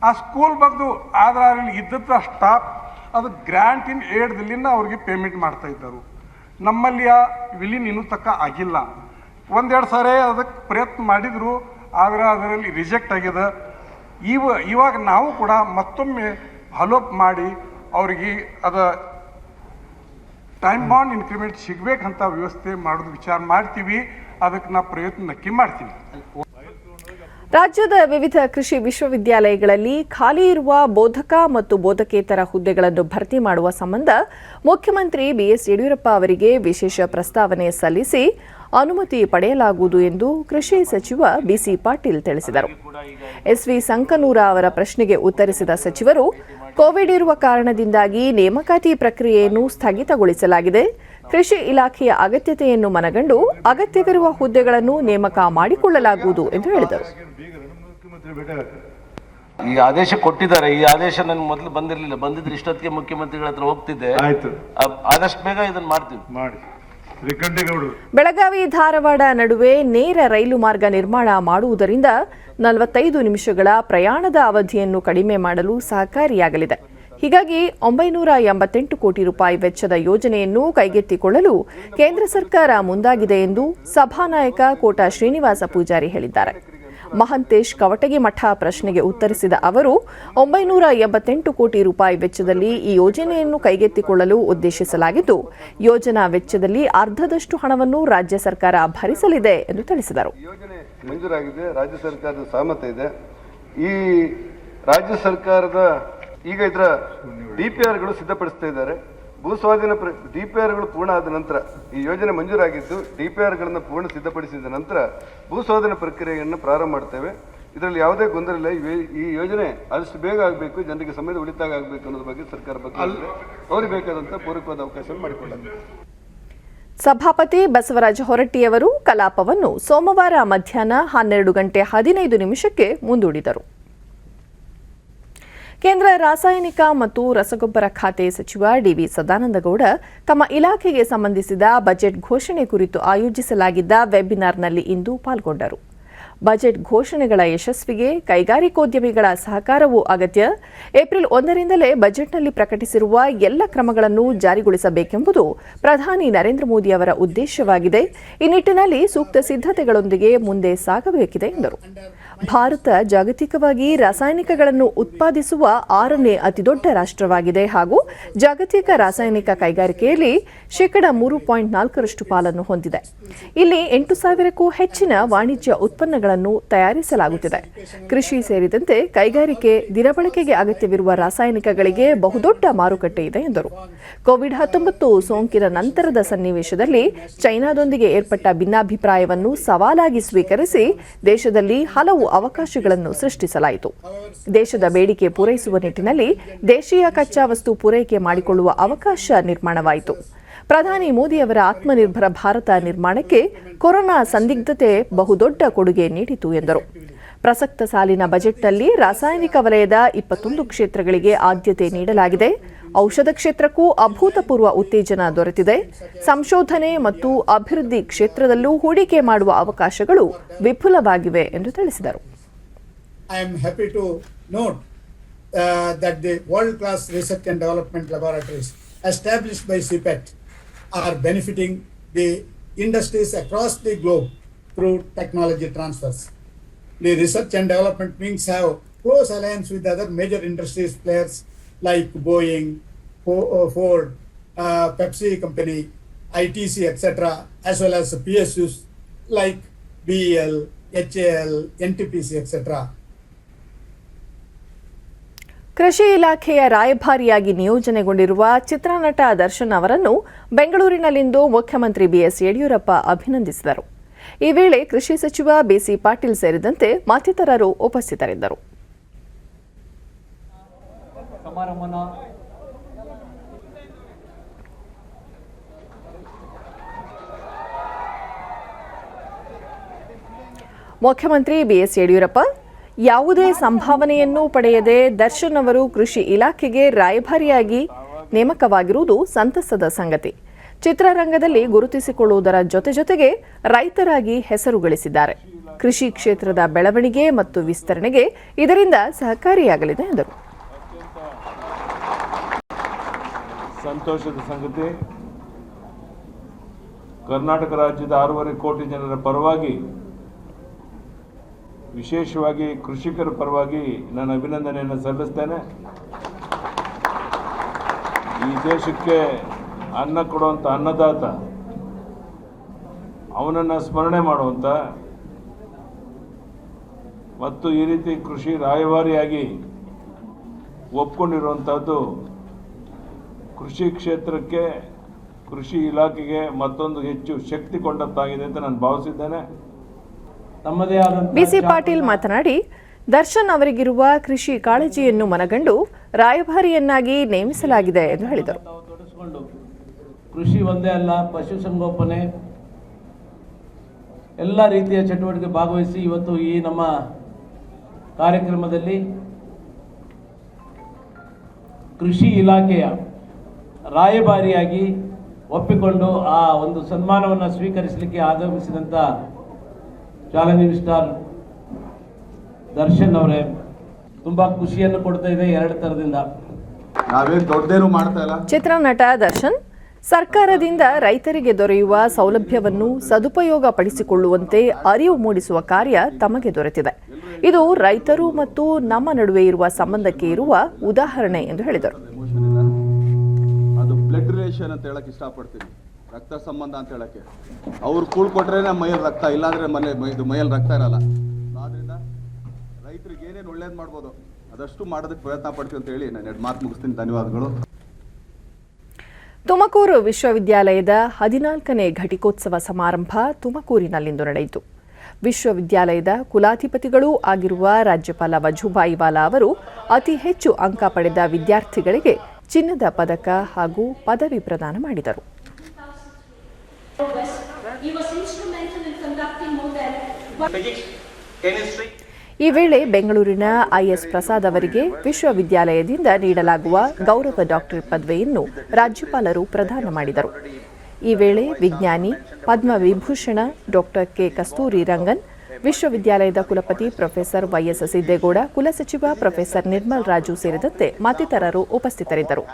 ಆ ಸ್ಕೂಲ್ ಬಗ್ಗೆ ಆದ್ರೆ ಅಲ್ಲಿ ಇದ್ದದ ಸ್ಟಾಫ್ ಅದು ಗ್ರ್ಯಾಂಟ್ ಇನ್ ಏಡ್ದಲ್ಲಿಂದ ಅವ್ರಿಗೆ ಪೇಮೆಂಟ್ ಮಾಡ್ತಾ ಇದ್ದರು. ನಮ್ಮಲ್ಲಿ ಆ ವಿಲೀನ್ ಇನ್ನೂ ತಕ್ಕ ಆಗಿಲ್ಲ. 1-2 ಸಾರಿ ಅದಕ್ಕೆ ಪ್ರಯತ್ನ ಮಾಡಿದ್ರು, ಆದರೆ ಅದರಲ್ಲಿ ರಿಜೆಕ್ಟ್ ಆಗಿದೆ. ಇವಾಗ ನಾವು ಕೂಡ ಮತ್ತೊಮ್ಮೆ ಫಾಲೋಅಪ್ ಮಾಡಿ ಅವ್ರಿಗೆ ಅದ ಟೈಮ್ ಬಾಂಡ್ ಇನ್ಕ್ರಿಮೆಂಟ್ ಸಿಗಬೇಕಂತ ವ್ಯವಸ್ಥೆ ಮಾಡೋದು ವಿಚಾರ ಮಾಡ್ತೀವಿ. ಅದಕ್ಕೆ ನಾವು ಪ್ರಯತ್ನ ನಕ್ಕಿ ಮಾಡ್ತೀವಿ. ರಾಜ್ಯದ ವಿವಿಧ ಕೃಷಿ ವಿಶ್ವವಿದ್ಯಾಲಯಗಳಲ್ಲಿ ಖಾಲಿ ಇರುವ ಬೋಧಕ ಮತ್ತು ಬೋಧಕೇತರ ಹುದ್ದೆಗಳನ್ನು ಭರ್ತಿ ಮಾಡುವ ಸಂಬಂಧ ಮುಖ್ಯಮಂತ್ರಿ ಬಿಎಸ್ ಯಡಿಯೂರಪ್ಪ ಅವರಿಗೆ ವಿಶೇಷ ಪ್ರಸ್ತಾವನೆ ಸಲ್ಲಿಸಿ ಅನುಮತಿ ಪಡೆಯಲಾಗುವುದು ಎಂದು ಕೃಷಿ ಸಚಿವ ಬಿಸಿ ಪಾಟೀಲ್ ತಿಳಿಸಿದರು. ಎಸ್ವಿ ಸಂಕನೂರ ಅವರ ಪ್ರಶ್ನೆಗೆ ಉತ್ತರಿಸಿದ ಸಚಿವರು, ಕೋವಿಡ್ ಇರುವ ಕಾರಣದಿಂದಾಗಿ ನೇಮಕಾತಿ ಪ್ರಕ್ರಿಯೆಯನ್ನು ಸ್ಥಗಿತಗೊಳಿಸಲಾಗಿದೆ. ಕೃಷಿ ಇಲಾಖೆಯ ಅಗತ್ಯತೆಯನ್ನು ಮನಗಂಡು ಅಗತ್ಯವಿರುವ ಹುದ್ದೆಗಳನ್ನು ನೇಮಕ ಮಾಡಿಕೊಳ್ಳಲಾಗುವುದು ಎಂದು ಹೇಳಿದರು. ಈ ಆದೇಶ ಕೊಟ್ಟಿದ್ದಾರೆ. ಈ ಆದೇಶ ನನಗೆ ಮೊದಲು ಬಂದಿರಲಿಲ್ಲ. ಬಂದಿದ್ರೆ ಇಷ್ಟೊತ್ತಿಗೆ ಮುಖ್ಯಮಂತ್ರಿಗಳ ಹತ್ರ ಹೋಗ್ತಿದ್ದೆ. ಆದಷ್ಟು ಬೇಗ ಇದನ್ನು ಮಾಡ್ತೀವಿ. ಬೆಳಗಾವಿ ಧಾರವಾಡ ನಡುವೆ ನೇರ ರೈಲು ಮಾರ್ಗ ನಿರ್ಮಾಣ ಮಾಡುವುದರಿಂದ 45 ನಿಮಿಷಗಳ ಪ್ರಯಾಣದ ಅವಧಿಯನ್ನು ಕಡಿಮೆ ಮಾಡಲು ಸಹಕಾರಿಯಾಗಲಿದೆ. ಹೀಗಾಗಿ 988 ಕೋಟಿ ರೂಪಾಯಿ ವೆಚ್ಚದ ಯೋಜನೆಯನ್ನು ಕೈಗೆತ್ತಿಕೊಳ್ಳಲು ಕೇಂದ್ರ ಸರ್ಕಾರ ಮುಂದಾಗಿದೆ ಎಂದು ಸಭಾನಾಯಕ ಕೋಟ ಶ್ರೀನಿವಾಸ ಪೂಜಾರಿ ಹೇಳಿದ್ದಾರೆ. ಮಹಂತೇಶ್ ಕವಟಗಿ ಮಠ ಪ್ರಶ್ನೆಗೆ ಉತ್ತರಿಸಿದ ಅವರು, 988 ಕೋಟಿ ರೂಪಾಯಿ ವೆಚ್ಚದಲ್ಲಿ ಈ ಯೋಜನೆಯನ್ನು ಕೈಗೆತ್ತಿಕೊಳ್ಳಲು ಉದ್ದೇಶಿಸಲಾಗಿದ್ದು, ಯೋಜನಾ ವೆಚ್ಚದಲ್ಲಿ ಅರ್ಧದಷ್ಟು ಹಣವನ್ನು ರಾಜ್ಯ ಸರ್ಕಾರ ಭರಿಸಲಿದೆ ಎಂದು ತಿಳಿಸಿದರು. ಯೋಜನೆ ಮಂಜೂರಾಗಿದೆ, ರಾಜ್ಯ ಸರ್ಕಾರದ ಸಹಮತ ಇದೆ. ಈ ರಾಜ್ಯ ಸರ್ಕಾರದ ಈಗ ಇದರ ಡಿಪಿಆರ್ಗಳು ಸಿದ್ಧಪಡಿಸ್ತಾ ಇದ್ದಾರೆ. ಭೂಸ್ವಾಧೀನ ಡಿಪಿಆರ್ಗಳು ಪೂರ್ಣ ಆದ ನಂತರ ಈ ಯೋಜನೆ ಮಂಜೂರಾಗಿದ್ದು ಡಿಪಿಆರ್ಗಳನ್ನು ಪೂರ್ಣ ಸಿದ್ಧಪಡಿಸಿದ ನಂತರ ಭೂಸ್ವಾಧೀನ ಪ್ರಕ್ರಿಯೆಯನ್ನು ಪ್ರಾರಂಭ ಮಾಡ್ತೇವೆ. ಇದರಲ್ಲಿ ಯಾವುದೇ ಗೊಂದಲ ಇಲ್ಲ. ಈ ಯೋಜನೆ ಆದಷ್ಟು ಬೇಗ ಆಗಬೇಕು, ಜನರಿಗೆ ಸಮಯದ ಉಳಿತಾಯ ಆಗಬೇಕು ಅನ್ನೋದ್ರ ಬಗ್ಗೆ ಸರ್ಕಾರ ಬಗ್ಗೆ ಅವರಿಗೆ ಬೇಕಾದಂಥ ಪೂರಕವಾದ ಅವಕಾಶವನ್ನು ಮಾಡಿಕೊಳ್ಳಲಾಗಿದೆ. ಸಭಾಪತಿ ಬಸವರಾಜ ಹೊರಟ್ಟಿಯವರು ಕಲಾಪವನ್ನು ಸೋಮವಾರ ಮಧ್ಯಾಹ್ನ 12:15 ಮುಂದೂಡಿದರು. ಕೇಂದ್ರ ರಾಸಾಯನಿಕ ಮತ್ತು ರಸಗೊಬ್ಬರ ಖಾತೆ ಸಚಿವ ಡಿವಿ ಸದಾನಂದಗೌಡ ತಮ್ಮ ಇಲಾಖೆಗೆ ಸಂಬಂಧಿಸಿದ ಬಜೆಟ್ ಘೋಷಣೆ ಕುರಿತು ಆಯೋಜಿಸಲಾಗಿದ್ದ ವೆಬಿನಾರ್ನಲ್ಲಿ ಇಂದು ಪಾಲ್ಗೊಂಡರು. ಬಜೆಟ್ ಘೋಷಣೆಗಳ ಯಶಸ್ವಿಗೆ ಕೈಗಾರಿಕೋದ್ಯಮಿಗಳ ಸಹಕಾರವೂ ಅಗತ್ಯ. ಏಪ್ರಿಲ್ 1ರಿಂದಲೇ ಬಜೆಟ್ನಲ್ಲಿ ಪ್ರಕಟಿಸಿರುವ ಎಲ್ಲ ಕ್ರಮಗಳನ್ನು ಜಾರಿಗೊಳಿಸಬೇಕೆಂಬುದು ಪ್ರಧಾನಿ ನರೇಂದ್ರ ಮೋದಿ ಅವರ ಉದ್ದೇಶವಾಗಿದೆ. ಈ ನಿಟ್ಟಿನಲ್ಲಿ ಸೂಕ್ತ ಸಿದ್ಧತೆಗಳೊಂದಿಗೆ ಮುಂದೆ ಸಾಗಬೇಕಿದೆ ಎಂದರು. ಭಾರತ ಜಾಗತಿಕವಾಗಿ ರಾಸಾಯನಿಕಗಳನ್ನು ಉತ್ಪಾದಿಸುವ 6ನೇ ಅತಿದೊಡ್ಡ ರಾಷ್ಟ್ರವಾಗಿದೆ ಹಾಗೂ ಜಾಗತಿಕ ರಾಸಾಯನಿಕ ಕೈಗಾರಿಕೆಯಲ್ಲಿ 3.4% ಪಾಲನ್ನು ಹೊಂದಿದೆ. ಇಲ್ಲಿ 8,000ಕ್ಕೂ ಹೆಚ್ಚಿನ ವಾಣಿಜ್ಯ ಉತ್ಪನ್ನಗಳನ್ನು ತಯಾರಿಸಲಾಗುತ್ತಿದೆ. ಕೃಷಿ ಸೇರಿದಂತೆ ಕೈಗಾರಿಕೆ ದಿನಬಳಕೆಗೆ ಅಗತ್ಯವಿರುವ ರಾಸಾಯನಿಕಗಳಿಗೆ ಬಹುದೊಡ್ಡ ಮಾರುಕಟ್ಟೆ ಇದೆ ಎಂದರು. ಕೋವಿಡ್-19 ಸೋಂಕಿನ ನಂತರದ ಸನ್ನಿವೇಶದಲ್ಲಿ ಚೈನಾದೊಂದಿಗೆ ಏರ್ಪಟ್ಟ ಭಿನ್ನಾಭಿಪ್ರಾಯವನ್ನು ಸವಾಲಾಗಿ ಸ್ವೀಕರಿಸಿ ದೇಶದಲ್ಲಿ ಹಲವು ಅವಕಾಶಗಳನ್ನು ಸೃಷ್ಟಿಸಲಾಯಿತು. ದೇಶದ ಬೇಡಿಕೆ ಪೂರೈಸುವ ನಿಟ್ಟಿನಲ್ಲಿ ದೇಶೀಯ ಕಚ್ಚಾ ವಸ್ತು ಪೂರೈಕೆ ಮಾಡಿಕೊಳ್ಳುವ ಅವಕಾಶ ನಿರ್ಮಾಣವಾಯಿತು. ಪ್ರಧಾನಿ ಮೋದಿ ಅವರ ಆತ್ಮನಿರ್ಭರ ಭಾರತ ನಿರ್ಮಾಣಕ್ಕೆ ಕೊರೋನಾ ಸಂದಿಗ್ಧತೆ ಬಹುದೊಡ್ಡ ಕೊಡುಗೆ ನೀಡಿತು ಎಂದರು. ಪ್ರಸಕ್ತ ಸಾಲಿನ ಬಜೆಟ್ನಲ್ಲಿ ರಾಸಾಯನಿಕ ವಲಯದ 21 ಕ್ಷೇತ್ರಗಳಿಗೆ ಆದ್ಯತೆ ನೀಡಲಾಗಿದೆ. ಔಷಧ ಕ್ಷೇತ್ರಕ್ಕೂ ಅಭೂತಪೂರ್ವ ಉತ್ತೇಜನ ದೊರೆತಿದೆ. ಸಂಶೋಧನೆ ಮತ್ತು ಅಭಿವೃದ್ಧಿ ಕ್ಷೇತ್ರದಲ್ಲೂ ಹೂಡಿಕೆ ಮಾಡುವ ಅವಕಾಶಗಳು ವಿಪುಲವಾಗಿವೆ ಎಂದು ತಿಳಿಸಿದರು. I am happy to note that the world-class research and development laboratories established by CPET are benefiting the industries across the globe through technology transfers. The research and development wings have close alliance with other major industries players like Boeing, Ford, Pepsi company, ITC, etc., as well as PSUs like BEL, HAL, NTPC, etc. ಕೃಷಿ ಇಲಾಖೆಯ ರಾಯಭಾರಿಯಾಗಿ ನಿಯೋಜನೆಗೊಂಡಿರುವ ಚಿತ್ರನಟ ದರ್ಶನ್ ಅವರನ್ನು ಬೆಂಗಳೂರಿನಲ್ಲಿಂದು ಮುಖ್ಯಮಂತ್ರಿ BS Yediyurappa ಅಭಿನಂದಿಸಿದರು. ಈ ವೇಳೆ ಕೃಷಿ ಸಚಿವ ಬಿಸಿ ಪಾಟೀಲ್ ಸೇರಿದಂತೆ ಮತ್ತಿತರರು ಉಪಸ್ಥಿತರಿದ್ದರು. ಮುಖ್ಯಮಂತ್ರಿ ಬಿಎಸ್ ಯಡಿಯೂರಪ್ಪ ಯಾವುದೇ ಸಂಭಾವನೆಯನ್ನೂ ಪಡೆಯದೆ ದರ್ಶನ್ ಅವರು ಕೃಷಿ ಇಲಾಖೆಗೆ ರಾಯಭಾರಿಯಾಗಿ ನೇಮಕವಾಗಿರುವುದು ಸಂತಸದ ಸಂಗತಿ. ಚಿತ್ರರಂಗದಲ್ಲಿ ಗುರುತಿಸಿಕೊಳ್ಳುವುದರ ಜೊತೆಗೆ ರೈತರಾಗಿ ಹೆಸರು ಗಳಿಸಿದ್ದಾರೆ. ಕೃಷಿ ಕ್ಷೇತ್ರದ ಬೆಳವಣಿಗೆ ಮತ್ತು ವಿಸ್ತರಣೆಗೆ ಇದರಿಂದ ಸಹಕಾರಿಯಾಗಲಿದೆ ಎಂದರು. ಸಂತೋಷದ ಸಂಗತಿ, ಕರ್ನಾಟಕ ರಾಜ್ಯದ 6.5 ಕೋಟಿ ಜನರ ಪರವಾಗಿ, ವಿಶೇಷವಾಗಿ ಕೃಷಿಕರ ಪರವಾಗಿ ನಾನು ಅಭಿನಂದನೆಯನ್ನು ಸಲ್ಲಿಸ್ತೇನೆ. ಈ ದೇಶಕ್ಕೆ ಅನ್ನ ಕೊಡುವಂಥ ಅನ್ನದಾತ, ಅವನನ್ನು ಸ್ಮರಣೆ ಮಾಡುವಂಥ ಮತ್ತು ಈ ರೀತಿ ಕೃಷಿ ರಾಯಭಾರಿಯಾಗಿ ಒಪ್ಕೊಂಡಿರುವಂಥದ್ದು ಕೃಷಿ ಕ್ಷೇತ್ರಕ್ಕೆ, ಕೃಷಿ ಇಲಾಖೆಗೆ ಮತ್ತೊಂದು ಹೆಚ್ಚು ಶಕ್ತಿ ಕೊಂಡಂತಾಗಿದೆ ಅಂತ ನಾನು ಭಾವಿಸಿದ್ದೇನೆ. ಬಿಸಿ ಪಾಟೀಲ್ ಮಾತನಾಡಿ, ದರ್ಶನ್ ಅವರಿಗಿರುವ ಕೃಷಿ ಕಾಳಜಿಯನ್ನು ಮನಗಂಡು ರಾಯಭಾರಿಯನ್ನಾಗಿ ನೇಮಿಸಲಾಗಿದೆ ಎಂದು ಹೇಳಿದರು. ಕೃಷಿ ಒಂದೇ ಅಲ್ಲ, ಪಶುಸಂಗೋಪನೆ ಎಲ್ಲ ರೀತಿಯ ಚಟುವಟಿಕೆ ಭಾಗವಹಿಸಿ ಇವತ್ತು ಈ ನಮ್ಮ ಕಾರ್ಯಕ್ರಮದಲ್ಲಿ ಕೃಷಿ ಇಲಾಖೆಯ ರಾಯಭಾರಿಯಾಗಿ ಒಪ್ಪಿಕೊಂಡು ಆ ಒಂದು ಸನ್ಮಾನವನ್ನು ಸ್ವೀಕರಿಸಲಿಕ್ಕೆ ಆಗಮಿಸಿದಂಥ ಚಾಲೆಂಜಿಂಗ್ ಸ್ಟಾರ್ ದರ್ಶನ್ ಅವರೇ ತುಂಬಾ ಖುಷಿಯನ್ನು ಕೊಡ್ತಾ ಇದೆ. 2 ತರದಿಂದ ನಾವೇನು ದೊಡ್ಡದೇನು ಮಾಡ್ತಾ ಇಲ್ಲ. ಚಿತ್ರನಟ ದರ್ಶನ್ ಸರ್ಕಾರದಿಂದ ರೈತರಿಗೆ ದೊರೆಯುವ ಸೌಲಭ್ಯವನ್ನು ಸದುಪಯೋಗ ಪಡಿಸಿಕೊಳ್ಳುವಂತೆ ಅರಿವು ಮೂಡಿಸುವ ಕಾರ್ಯ ತಮಗೆ ದೊರೆತಿದೆ. ಇದು ರೈತರು ಮತ್ತು ನಮ್ಮ ನಡುವೆ ಇರುವ ಸಂಬಂಧಕ್ಕೆ ಇರುವ ಉದಾಹರಣೆ ಎಂದು ಹೇಳಿದರು. ಅದು ಬ್ಲಡ್ ರಿಲೇಷನ್ ಅಂತ ಹೇಳಕ್ ಇಷ್ಟಪಡ್ತೀನಿ, ರಕ್ತ ಸಂಬಂಧ ಅಂತ ಹೇಳಕ್ಕೆ. ಅವ್ರು ಕೂಳ್ಕೊಟ್ರೆ ನಮ್ಮ ಮೈಯಲ್ಲಿ ರಕ್ತ, ಇಲ್ಲಾಂದ್ರೆ ಮೈಯಲ್ಲಿ ರಕ್ತ ಇರಲ್ಲ. ಆದ್ರಿಂದ ರೈತರಿಗೆ ಏನೇನು ಒಳ್ಳೇದು ಮಾಡ್ಬೋದು ಅದಷ್ಟು ಮಾಡೋದಕ್ಕೆ ಪ್ರಯತ್ನ ಪಡ್ತೀವಿ ಅಂತ ಹೇಳಿ ನಾನು 2 ಮಾತು ಮುಗಿಸ್ತೀನಿ. ಧನ್ಯವಾದಗಳು. ತುಮಕೂರು ವಿಶ್ವವಿದ್ಯಾಲಯದ 14ನೇ ಘಟಿಕೋತ್ಸವ ಸಮಾರಂಭ ತುಮಕೂರಿನಲ್ಲಿಂದು ನಡೆಯಿತು. ವಿಶ್ವವಿದ್ಯಾಲಯದ ಕುಲಾಧಿಪತಿಗಳೂ ಆಗಿರುವ ರಾಜ್ಯಪಾಲ ವಜುಭಾಯಿ ವಾಲಾ ಅವರು ಅತಿ ಹೆಚ್ಚು ಅಂಕ ಪಡೆದ ವಿದ್ಯಾರ್ಥಿಗಳಿಗೆ ಚಿನ್ನದ ಪದಕ ಹಾಗೂ ಪದವಿ ಪ್ರದಾನ ಮಾಡಿದರು. ಈ ವೇಳೆ ಬೆಂಗಳೂರಿನ ಐಎಸ್ ಪ್ರಸಾದ್ ಅವರಿಗೆ ವಿಶ್ವವಿದ್ಯಾಲಯದಿಂದ ನೀಡಲಾಗುವ ಗೌರವ ಡಾಕ್ಟರೇಟ್ ಪದವಿಯನ್ನು ರಾಜ್ಯಪಾಲರು ಪ್ರದಾನ ಮಾಡಿದರು. ಈ ವೇಳೆ ವಿಜ್ಞಾನಿ ಪದ್ಮವಿಭೂಷಣ ಡಾಕ್ಟರ್ ಕೆ ಕಸ್ತೂರಿ ರಂಗನ್, ವಿಶ್ವವಿದ್ಯಾಲಯದ ಕುಲಪತಿ ಪ್ರೊಫೆಸರ್ ವೈಎಸ್ ಸಿದ್ದೇಗೌಡ, ಕುಲಸಚಿವ ಪ್ರೊಫೆಸರ್ ನಿರ್ಮಲ್ ರಾಜು ಸೇರಿದಂತೆ ಮತ್ತಿತರರು ಉಪಸ್ಥಿತರಿದ್ದರು.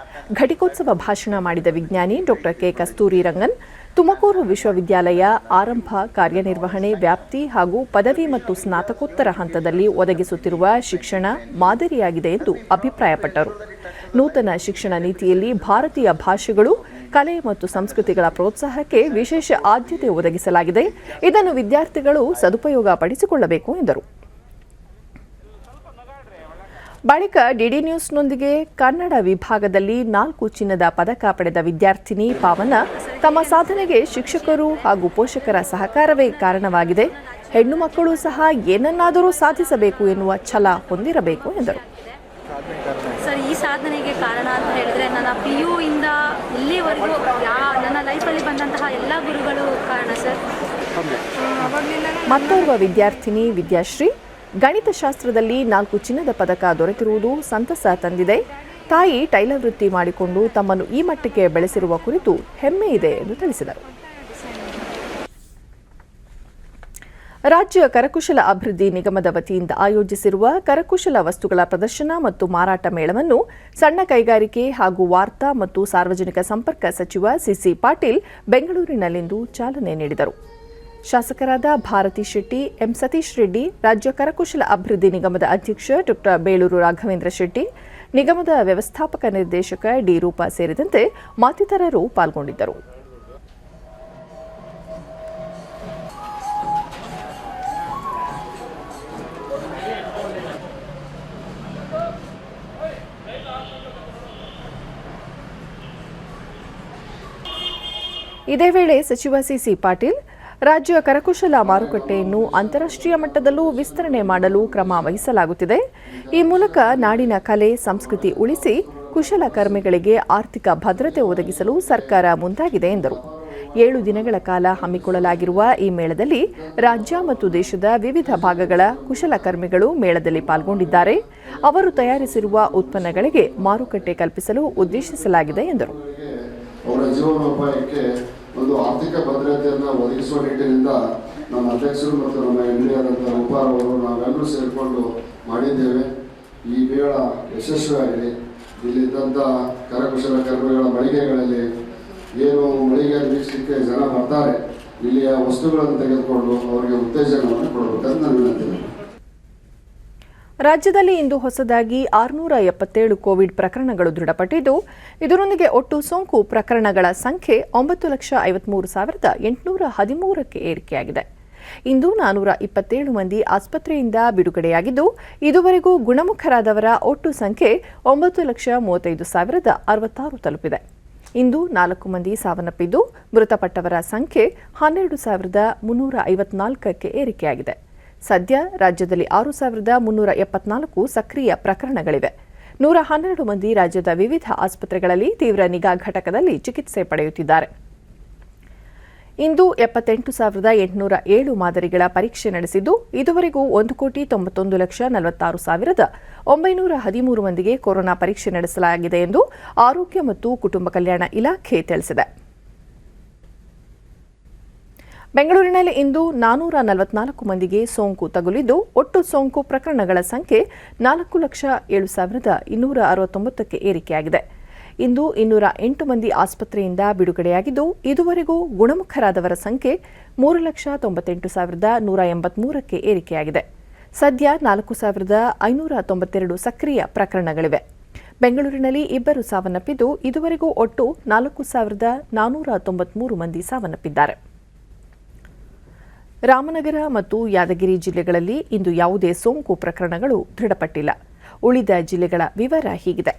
ಘಟಿಕೋತ್ಸವ ಭಾಷಣ ಮಾಡಿದ ವಿಜ್ಞಾನಿ ಡಾಕ್ಟರ್ ಕೆ ಕಸ್ತೂರಿ ರಂಗನ್, ತುಮಕೂರು ವಿಶ್ವವಿದ್ಯಾಲಯ ಆರಂಭ, ಕಾರ್ಯನಿರ್ವಹಣೆ, ವ್ಯಾಪ್ತಿ ಹಾಗೂ ಪದವಿ ಮತ್ತು ಸ್ನಾತಕೋತ್ತರ ಹಂತದಲ್ಲಿ ಒದಗಿಸುತ್ತಿರುವ ಶಿಕ್ಷಣ ಮಾದರಿಯಾಗಿದೆ ಎಂದು ಅಭಿಪ್ರಾಯಪಟ್ಟರು. ನೂತನ ಶಿಕ್ಷಣ ನೀತಿಯಲ್ಲಿ ಭಾರತೀಯ ಭಾಷೆಗಳು, ಕಲೆ ಮತ್ತು ಸಂಸ್ಕೃತಿಗಳ ಪ್ರೋತ್ಸಾಹಕ್ಕೆ ವಿಶೇಷ ಆದ್ಯತೆ ಒದಗಿಸಲಾಗಿದೆ. ಇದನ್ನು ವಿದ್ಯಾರ್ಥಿಗಳು ಸದುಪಯೋಗ ಪಡಿಸಿಕೊಳ್ಳಬೇಕು ಎಂದರು. ಬಳಿಕ ಡಿಡಿ ನ್ಯೂಸ್ನೊಂದಿಗೆ ಕನ್ನಡ ವಿಭಾಗದಲ್ಲಿ 4 ಚಿನ್ನದ ಪದಕ ಪಡೆದ ವಿದ್ಯಾರ್ಥಿನಿ ಪಾವನ ತಮ್ಮ ಸಾಧನೆಗೆ ಶಿಕ್ಷಕರು ಹಾಗೂ ಪೋಷಕರ ಸಹಕಾರವೇ ಕಾರಣವಾಗಿದೆ. ಹೆಣ್ಣು ಮಕ್ಕಳು ಸಹ ಏನನ್ನಾದರೂ ಸಾಧಿಸಬೇಕು ಎನ್ನುವ ಛಲ ಹೊಂದಿರಬೇಕು ಎಂದರು. ಸರ್, ಈ ಸಾಧನೆಗೆ ಕಾರಣ ಅಂತ ಹೇಳಿದ್ರೆ ನನ್ನ PU ಇಂದ ಇಲ್ಲಿವರೆಗೂ ನನ್ನ ಲೈಫಲ್ಲಿ ಬಂದಂತಹ ಎಲ್ಲ ಗುರುಗಳು ಕಾರಣ ಸರ್. ಮತ್ತೋರ್ವ ವಿದ್ಯಾರ್ಥಿನಿ ವಿದ್ಯಾಶ್ರೀ, ಗಣಿತಶಾಸ್ತ್ರದಲ್ಲಿ 4 ಚಿನ್ನದ ಪದಕ ದೊರೆತಿರುವುದು ಸಂತಸ ತಂದಿದೆ. ತಾಯಿ ಟೈಲರ್ ವೃತ್ತಿ ಮಾಡಿಕೊಂಡು ತಮ್ಮನ್ನು ಈ ಮಟ್ಟಕ್ಕೆ ಬೆಳೆಸಿರುವ ಕುರಿತು ಹೆಮ್ಮೆ ಇದೆ ಎಂದು ತಿಳಿಸಿದರು. ರಾಜ್ಯ ಕರಕುಶಲ ಅಭಿವೃದ್ಧಿ ನಿಗಮದ ವತಿಯಿಂದ ಆಯೋಜಿಸಿರುವ ಕರಕುಶಲ ವಸ್ತುಗಳ ಪ್ರದರ್ಶನ ಮತ್ತು ಮಾರಾಟ ಮೇಳವನ್ನು ಸಣ್ಣ ಕೈಗಾರಿಕೆ ಹಾಗೂ ವಾರ್ತಾ ಮತ್ತು ಸಾರ್ವಜನಿಕ ಸಂಪರ್ಕ ಸಚಿವ ಸಿಸಿ ಪಾಟೀಲ್ ಬೆಂಗಳೂರಿನಲ್ಲಿಂದು ಚಾಲನೆ ನೀಡಿದರು. ಶಾಸಕರಾದ ಭಾರತಿ ಶೆಟ್ಟಿ, ಎಂ ಸತೀಶ್ ರೆಡ್ಡಿ, ರಾಜ್ಯ ಕರಕುಶಲ ಅಭಿವೃದ್ಧಿ ನಿಗಮದ ಅಧ್ಯಕ್ಷ ಡಾ ಬೇಳೂರು ರಾಘವೇಂದ್ರ ಶೆಟ್ಟಿ, ನಿಗಮದ ವ್ಯವಸ್ಥಾಪಕ ನಿರ್ದೇಶಕ ಡಿ ರೂಪಾ ಸೇರಿದಂತೆ ಮತ್ತಿತರರು ಪಾಲ್ಗೊಂಡಿದ್ದರು. ಇದೇ ವೇಳೆ ಸಚಿವ ಸಿಸಿ ಪಾಟೀಲ್ ರಾಜ್ಯ ಕರಕುಶಲ ಮಾರುಕಟ್ಟೆಯನ್ನು ಅಂತಾರಾಷ್ಟ್ರೀಯ ಮಟ್ಟದಲ್ಲೂ ವಿಸ್ತರಣೆ ಮಾಡಲು ಕ್ರಮ ವಹಿಸಲಾಗುತ್ತಿದೆ. ಈ ಮೂಲಕ ನಾಡಿನ ಕಲೆ, ಸಂಸ್ಕೃತಿ ಉಳಿಸಿ ಕುಶಲಕರ್ಮಿಗಳಿಗೆ ಆರ್ಥಿಕ ಭದ್ರತೆ ಒದಗಿಸಲು ಸರ್ಕಾರ ಮುಂದಾಗಿದೆ ಎಂದರು. 7 ದಿನಗಳ ಕಾಲ ಹಮ್ಮಿಕೊಳ್ಳಲಾಗಿರುವ ಈ ಮೇಳದಲ್ಲಿ ರಾಜ್ಯ ಮತ್ತು ದೇಶದ ವಿವಿಧ ಭಾಗಗಳ ಕುಶಲಕರ್ಮಿಗಳು ಮೇಳದಲ್ಲಿ ಪಾಲ್ಗೊಂಡಿದ್ದಾರೆ. ಅವರು ತಯಾರಿಸಿರುವ ಉತ್ಪನ್ನಗಳಿಗೆ ಮಾರುಕಟ್ಟೆ ಕಲ್ಪಿಸಲು ಉದ್ದೇಶಿಸಲಾಗಿದೆ ಎಂದರು. ಅವರ ಜೀವನೋಪಾಯಕ್ಕೆ ಒಂದು ಆರ್ಥಿಕ ಭದ್ರತೆಯನ್ನು ಒದಗಿಸುವ ನಿಟ್ಟಿನಿಂದ ನಮ್ಮ ಅಧ್ಯಕ್ಷರು ಮತ್ತು ನಮ್ಮ ಎಂ.ಡಿ. ಆದಂಥ ಉಪಾರ್ ಅವರು ನಾವೆಲ್ಲರೂ ಸೇರಿಕೊಂಡು ಮಾಡಿದ್ದೇವೆ. ಈ ಮೇಳ ಯಶಸ್ವಿಯಾಗಲಿ. ಇಲ್ಲಿದ್ದಂಥ ಕರಕುಶಲ ಕರ್ಮಿಗಳ ಮಳಿಗೆಗಳಲ್ಲಿ ಏನು ಮಳಿಗೆಯನ್ನು ವೀಕ್ಷಿಸಲಿಕ್ಕೆ ಜನ ಬರ್ತಾರೆ, ಇಲ್ಲಿಯ ವಸ್ತುಗಳನ್ನು ತೆಗೆದುಕೊಂಡು ಅವರಿಗೆ ಉತ್ತೇಜನವನ್ನು ಕೊಡಬೇಕಂತ ನಾನು ವಿನಂತಿ. ರಾಜ್ಯದಲ್ಲಿ ಇಂದು ಹೊಸದಾಗಿ 677 ಕೋವಿಡ್ ಪ್ರಕರಣಗಳು ದೃಢಪಟ್ಟಿದ್ದು, ಇದರೊಂದಿಗೆ ಒಟ್ಟು ಸೋಂಕು ಪ್ರಕರಣಗಳ ಸಂಖ್ಯೆ 9,53,813ಕ್ಕೆ ಏರಿಕೆಯಾಗಿದೆ. ಇಂದು 427 ಮಂದಿ ಆಸ್ಪತ್ರೆಯಿಂದ ಬಿಡುಗಡೆಯಾಗಿದ್ದು, ಇದುವರೆಗೂ ಗುಣಮುಖರಾದವರ ಒಟ್ಟು ಸಂಖ್ಯೆ 9,35,066 ತಲುಪಿದೆ. ಇಂದು 4 ಮಂದಿ ಸಾವನ್ನಪ್ಪಿದ್ದು, ಮೃತಪಟ್ಟವರ ಸಂಖ್ಯೆ 12,354ಕ್ಕೆ ಏರಿಕೆಯಾಗಿದೆ. ಸದ್ಯ ರಾಜ್ಯದಲ್ಲಿ 6,374 ಸಕ್ರಿಯ ಪ್ರಕರಣಗಳಿವೆ. 112 ಮಂದಿ ರಾಜ್ಯದ ವಿವಿಧ ಆಸ್ಪತ್ರೆಗಳಲ್ಲಿ ತೀವ್ರ ನಿಗಾ ಘಟಕದಲ್ಲಿ ಚಿಕಿತ್ಸೆ ಪಡೆಯುತ್ತಿದ್ದಾರೆ. ಇಂದು 78,807 ಮಾದರಿಗಳ ಪರೀಕ್ಷೆ ನಡೆಸಿದ್ದು, ಇದುವರೆಗೂ 1,91,46,913 ಮಂದಿಗೆ ಕೊರೋನಾ ಪರೀಕ್ಷೆ ನಡೆಸಲಾಗಿದೆ ಎಂದು ಆರೋಗ್ಯ ಮತ್ತು ಕುಟುಂಬ ಕಲ್ಯಾಣ ಇಲಾಖೆ ತಿಳಿಸಿದೆ. ಬೆಂಗಳೂರಿನಲ್ಲಿ ಇಂದು 444 ಮಂದಿಗೆ ಸೋಂಕು ತಗುಲಿದ್ದು, ಒಟ್ಟು ಸೋಂಕು ಪ್ರಕರಣಗಳ ಸಂಖ್ಯೆ 4,07,269ಕ್ಕೆ ಏರಿಕೆಯಾಗಿದೆ. ಇಂದು 208 ಮಂದಿ ಆಸ್ಪತ್ರೆಯಿಂದ ಬಿಡುಗಡೆಯಾಗಿದ್ದು, ಇದುವರೆಗೂ ಗುಣಮುಖರಾದವರ ಸಂಖ್ಯೆ 3,98,183ಕ್ಕೆ ಏರಿಕೆಯಾಗಿದೆ. ಸದ್ಯ 4,592 ಸಕ್ರಿಯ ಪ್ರಕರಣಗಳಿವೆ. ಬೆಂಗಳೂರಿನಲ್ಲಿ 2 ಸಾವನ್ನಪ್ಪಿದ್ದು, ಇದುವರೆಗೂ ಒಟ್ಟು 4,493 ಮಂದಿ ಸಾವನ್ನಪ್ಪಿದ್ದಾರೆ. ರಾಮನಗರ ಮತ್ತು ಯಾದಗಿರಿ ಜಿಲ್ಲೆಗಳಲ್ಲಿ ಇಂದು ಯಾವುದೇ ಸೋಂಕು ಪ್ರಕರಣಗಳು ದೃಢಪಟ್ಟಿಲ್ಲ. ಉಳಿದ ಜಿಲ್ಲೆಗಳ ವಿವರ ಹೀಗಿದೆ.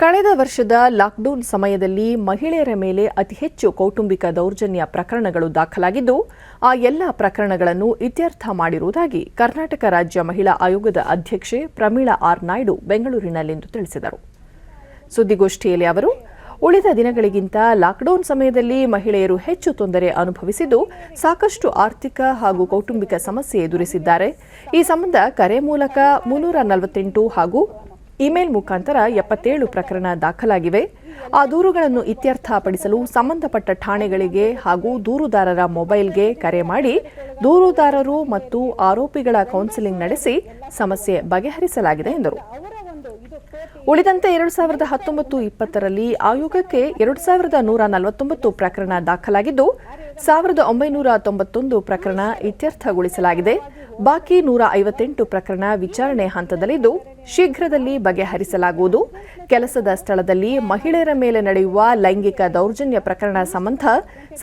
ಕಳೆದ ವರ್ಷದ ಲಾಕ್ಡೌನ್ ಸಮಯದಲ್ಲಿ ಮಹಿಳೆಯರ ಮೇಲೆ ಅತಿ ಹೆಚ್ಚು ಕೌಟುಂಬಿಕ ದೌರ್ಜನ್ಯ ಪ್ರಕರಣಗಳು ದಾಖಲಾಗಿದ್ದು, ಆ ಎಲ್ಲ ಪ್ರಕರಣಗಳನ್ನು ಇತ್ಯರ್ಥ ಮಾಡಿರುವುದಾಗಿ ಕರ್ನಾಟಕ ರಾಜ್ಯ ಮಹಿಳಾ ಆಯೋಗದ ಅಧ್ಯಕ್ಷೆ ಪ್ರಮೀಳಾ ಆರ್ ನಾಯ್ಡು ಬೆಂಗಳೂರಿನಲ್ಲಿಂದು ತಿಳಿಸಿದರು. ಸುದ್ದಿಗೋಷ್ಠಿಯಲ್ಲಿ ಅವರು, ಉಳಿದ ದಿನಗಳಿಗಿಂತ ಲಾಕ್ಡೌನ್ ಸಮಯದಲ್ಲಿ ಮಹಿಳೆಯರು ಹೆಚ್ಚು ತೊಂದರೆ ಅನುಭವಿಸಿದ್ದು, ಸಾಕಷ್ಟು ಆರ್ಥಿಕ ಹಾಗೂ ಕೌಟುಂಬಿಕ ಸಮಸ್ಯೆ ಎದುರಿಸಿದ್ದಾರೆ. ಈ ಸಂಬಂಧ ಕರೆ ಮೂಲಕ 348 ಹಾಗೂ ಇಮೇಲ್ ಮುಖಾಂತರ 77 ಪ್ರಕರಣ ದಾಖಲಾಗಿವೆ. ಆ ದೂರುಗಳನ್ನು ಇತ್ಯರ್ಥಪಡಿಸಲು ಸಂಬಂಧಪಟ್ಟ ಠಾಣೆಗಳಿಗೆ ಹಾಗೂ ದೂರುದಾರರ ಮೊಬೈಲ್ಗೆ ಕರೆ ಮಾಡಿ ದೂರುದಾರರು ಮತ್ತು ಆರೋಪಿಗಳ ಕೌನ್ಸೆಲಿಂಗ್ ನಡೆಸಿ ಸಮಸ್ಯೆ ಬಗೆಹರಿಸಲಾಗಿದೆ ಎಂದರು. ಉಳಿದಂತೆ 2019-20ರಲ್ಲಿ ಆಯೋಗಕ್ಕೆ 2,149 ಪ್ರಕರಣ ದಾಖಲಾಗಿದ್ದು, 1,991 ಪ್ರಕರಣ ಇತ್ಯರ್ಥಗೊಳಿಸಲಾಗಿದೆ. ಬಾಕಿ 158 ಪ್ರಕರಣ ವಿಚಾರಣೆ ಹಂತದಲ್ಲಿದ್ದು, ಶೀಘ್ರದಲ್ಲಿ ಬಗೆಹರಿಸಲಾಗುವುದು. ಕೆಲಸದ ಸ್ಥಳದಲ್ಲಿ ಮಹಿಳೆಯರ ಮೇಲೆ ನಡೆಯುವ ಲೈಂಗಿಕ ದೌರ್ಜನ್ಯ ಪ್ರಕರಣ ಸಂಬಂಧ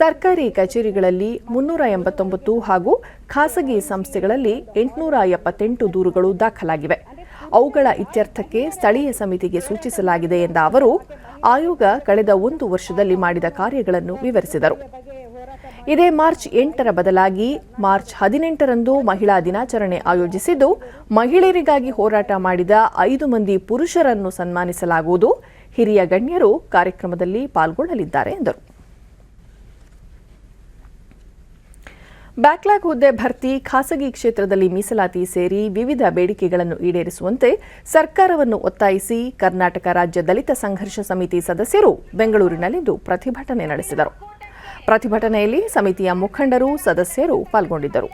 ಸರ್ಕಾರಿ ಕಚೇರಿಗಳಲ್ಲಿ 389 ಹಾಗೂ ಖಾಸಗಿ ಸಂಸ್ಥೆಗಳಲ್ಲಿ 878 ದೂರುಗಳು ದಾಖಲಾಗಿವೆ. ಅವುಗಳ ಇತ್ಯರ್ಥಕ್ಕೆ ಸ್ಥಳೀಯ ಸಮಿತಿಗೆ ಸೂಚಿಸಲಾಗಿದೆ ಎಂದ ಅವರು, ಆಯೋಗ ಕಳೆದ 1 ವರ್ಷದಲ್ಲಿ ಮಾಡಿದ ಕಾರ್ಯಗಳನ್ನು ವಿವರಿಸಿದರು. ಇದೇ ಮಾರ್ಚ್ 8ರ ಬದಲಾಗಿ ಮಾರ್ಚ್ 18ರಂದು ಮಹಿಳಾ ದಿನಾಚರಣೆ ಆಯೋಜಿಸಿದ್ದು, ಮಹಿಳೆಯರಿಗಾಗಿ ಹೋರಾಟ ಮಾಡಿದ 5 ಮಂದಿ ಪುರುಷರನ್ನು ಸನ್ಮಾನಿಸಲಾಗುವುದು. ಹಿರಿಯ ಗಣ್ಯರು ಕಾರ್ಯಕ್ರಮದಲ್ಲಿ ಪಾಲ್ಗೊಳ್ಳಲಿದ್ದಾರೆ ಎಂದರು. ಬ್ಯಾಕ್ಲಾಗ್ ಹುದ್ದೆ ಭರ್ತಿ, ಖಾಸಗಿ ಕ್ಷೇತ್ರದಲ್ಲಿ ಮೀಸಲಾತಿ ಸೇರಿ ವಿವಿಧ ಬೇಡಿಕೆಗಳನ್ನು ಈಡೇರಿಸುವಂತೆ ಸರ್ಕಾರವನ್ನು ಒತ್ತಾಯಿಸಿ ಕರ್ನಾಟಕ ರಾಜ್ಯ ದಲಿತ ಸಂಘರ್ಷ ಸಮಿತಿ ಸದಸ್ಯರು ಬೆಂಗಳೂರಿನಲ್ಲಿಂದು ಪ್ರತಿಭಟನೆ ನಡೆಸಿದರು. ಪ್ರತಿಭಟನೆಯಲ್ಲಿ ಸಮಿತಿಯ ಮುಖಂಡರು, ಸದಸ್ಯರು ಪಾಲ್ಗೊಂಡಿದ್ದರು.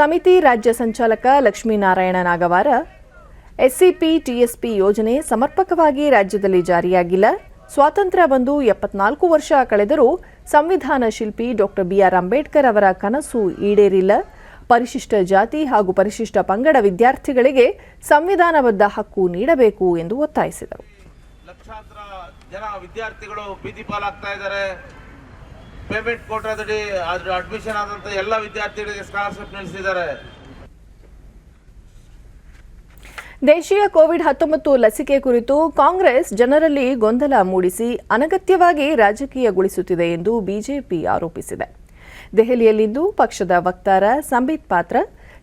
ಸಮಿತಿ ರಾಜ್ಯ ಸಂಚಾಲಕ ಲಕ್ಷ್ಮೀನಾರಾಯಣ ನಾಗವಾರ, ಎಸ್ಸಿಪಿ, ಟಿಎಸ್ಪಿ ಯೋಜನೆ ಸಮರ್ಪಕವಾಗಿ ರಾಜ್ಯದಲ್ಲಿ ಜಾರಿಯಾಗಿಲ್ಲ. ಸ್ವಾತಂತ್ರ್ಯ ಬಂದು 74 ವರ್ಷ ಕಳೆದರೂ ಸಂವಿಧಾನ ಶಿಲ್ಪಿ ಡಾಕ್ಟರ್ ಬಿಆರ್ ಅಂಬೇಡ್ಕರ್ ಅವರ ಕನಸು ಈಡೇರಿಲ್ಲ. ಪರಿಶಿಷ್ಟ ಜಾತಿ ಹಾಗೂ ಪರಿಶಿಷ್ಟ ಪಂಗಡ ವಿದ್ಯಾರ್ಥಿಗಳಿಗೆ ಸಂವಿಧಾನಬದ್ಧ ಹಕ್ಕು ನೀಡಬೇಕು ಎಂದು ಒತ್ತಾಯಿಸಿದರು. ಲಕ್ಷಾಂತರ ಜನ ವಿದ್ಯಾರ್ಥಿಗಳು ಬೀದಿ ಪಾಲಾಗ್ತಾ ಇದ್ದಾರೆ. ಪೇಮೆಂಟ್ ಕೋಟಾದಡಿ ಅಡ್ಮಿಷನ್ ಆದಂತ ಎಲ್ಲ ವಿದ್ಯಾರ್ಥಿಗಳಿಗೆ ಸ್ಕಾಲರ್ಶಿಪ್ ನಿಲ್ಲಿಸಿದ್ದಾರೆ. ದೇಶೀಯ ಕೋವಿಡ್-19 ಲಸಿಕೆ ಕುರಿತು ಕಾಂಗ್ರೆಸ್ ಜನರಲ್ಲಿ ಗೊಂದಲ ಮೂಡಿಸಿ ಅನಗತ್ಯವಾಗಿ ರಾಜಕೀಯಗೊಳಿಸುತ್ತಿದೆ ಎಂದು ಬಿಜೆಪಿ ಆರೋಪಿಸಿದೆ. ದೆಹಲಿಯಲ್ಲಿಂದು ಪಕ್ಷದ ವಕ್ತಾರ ಸಂಬಿತ್ ಪಾತ್ರ,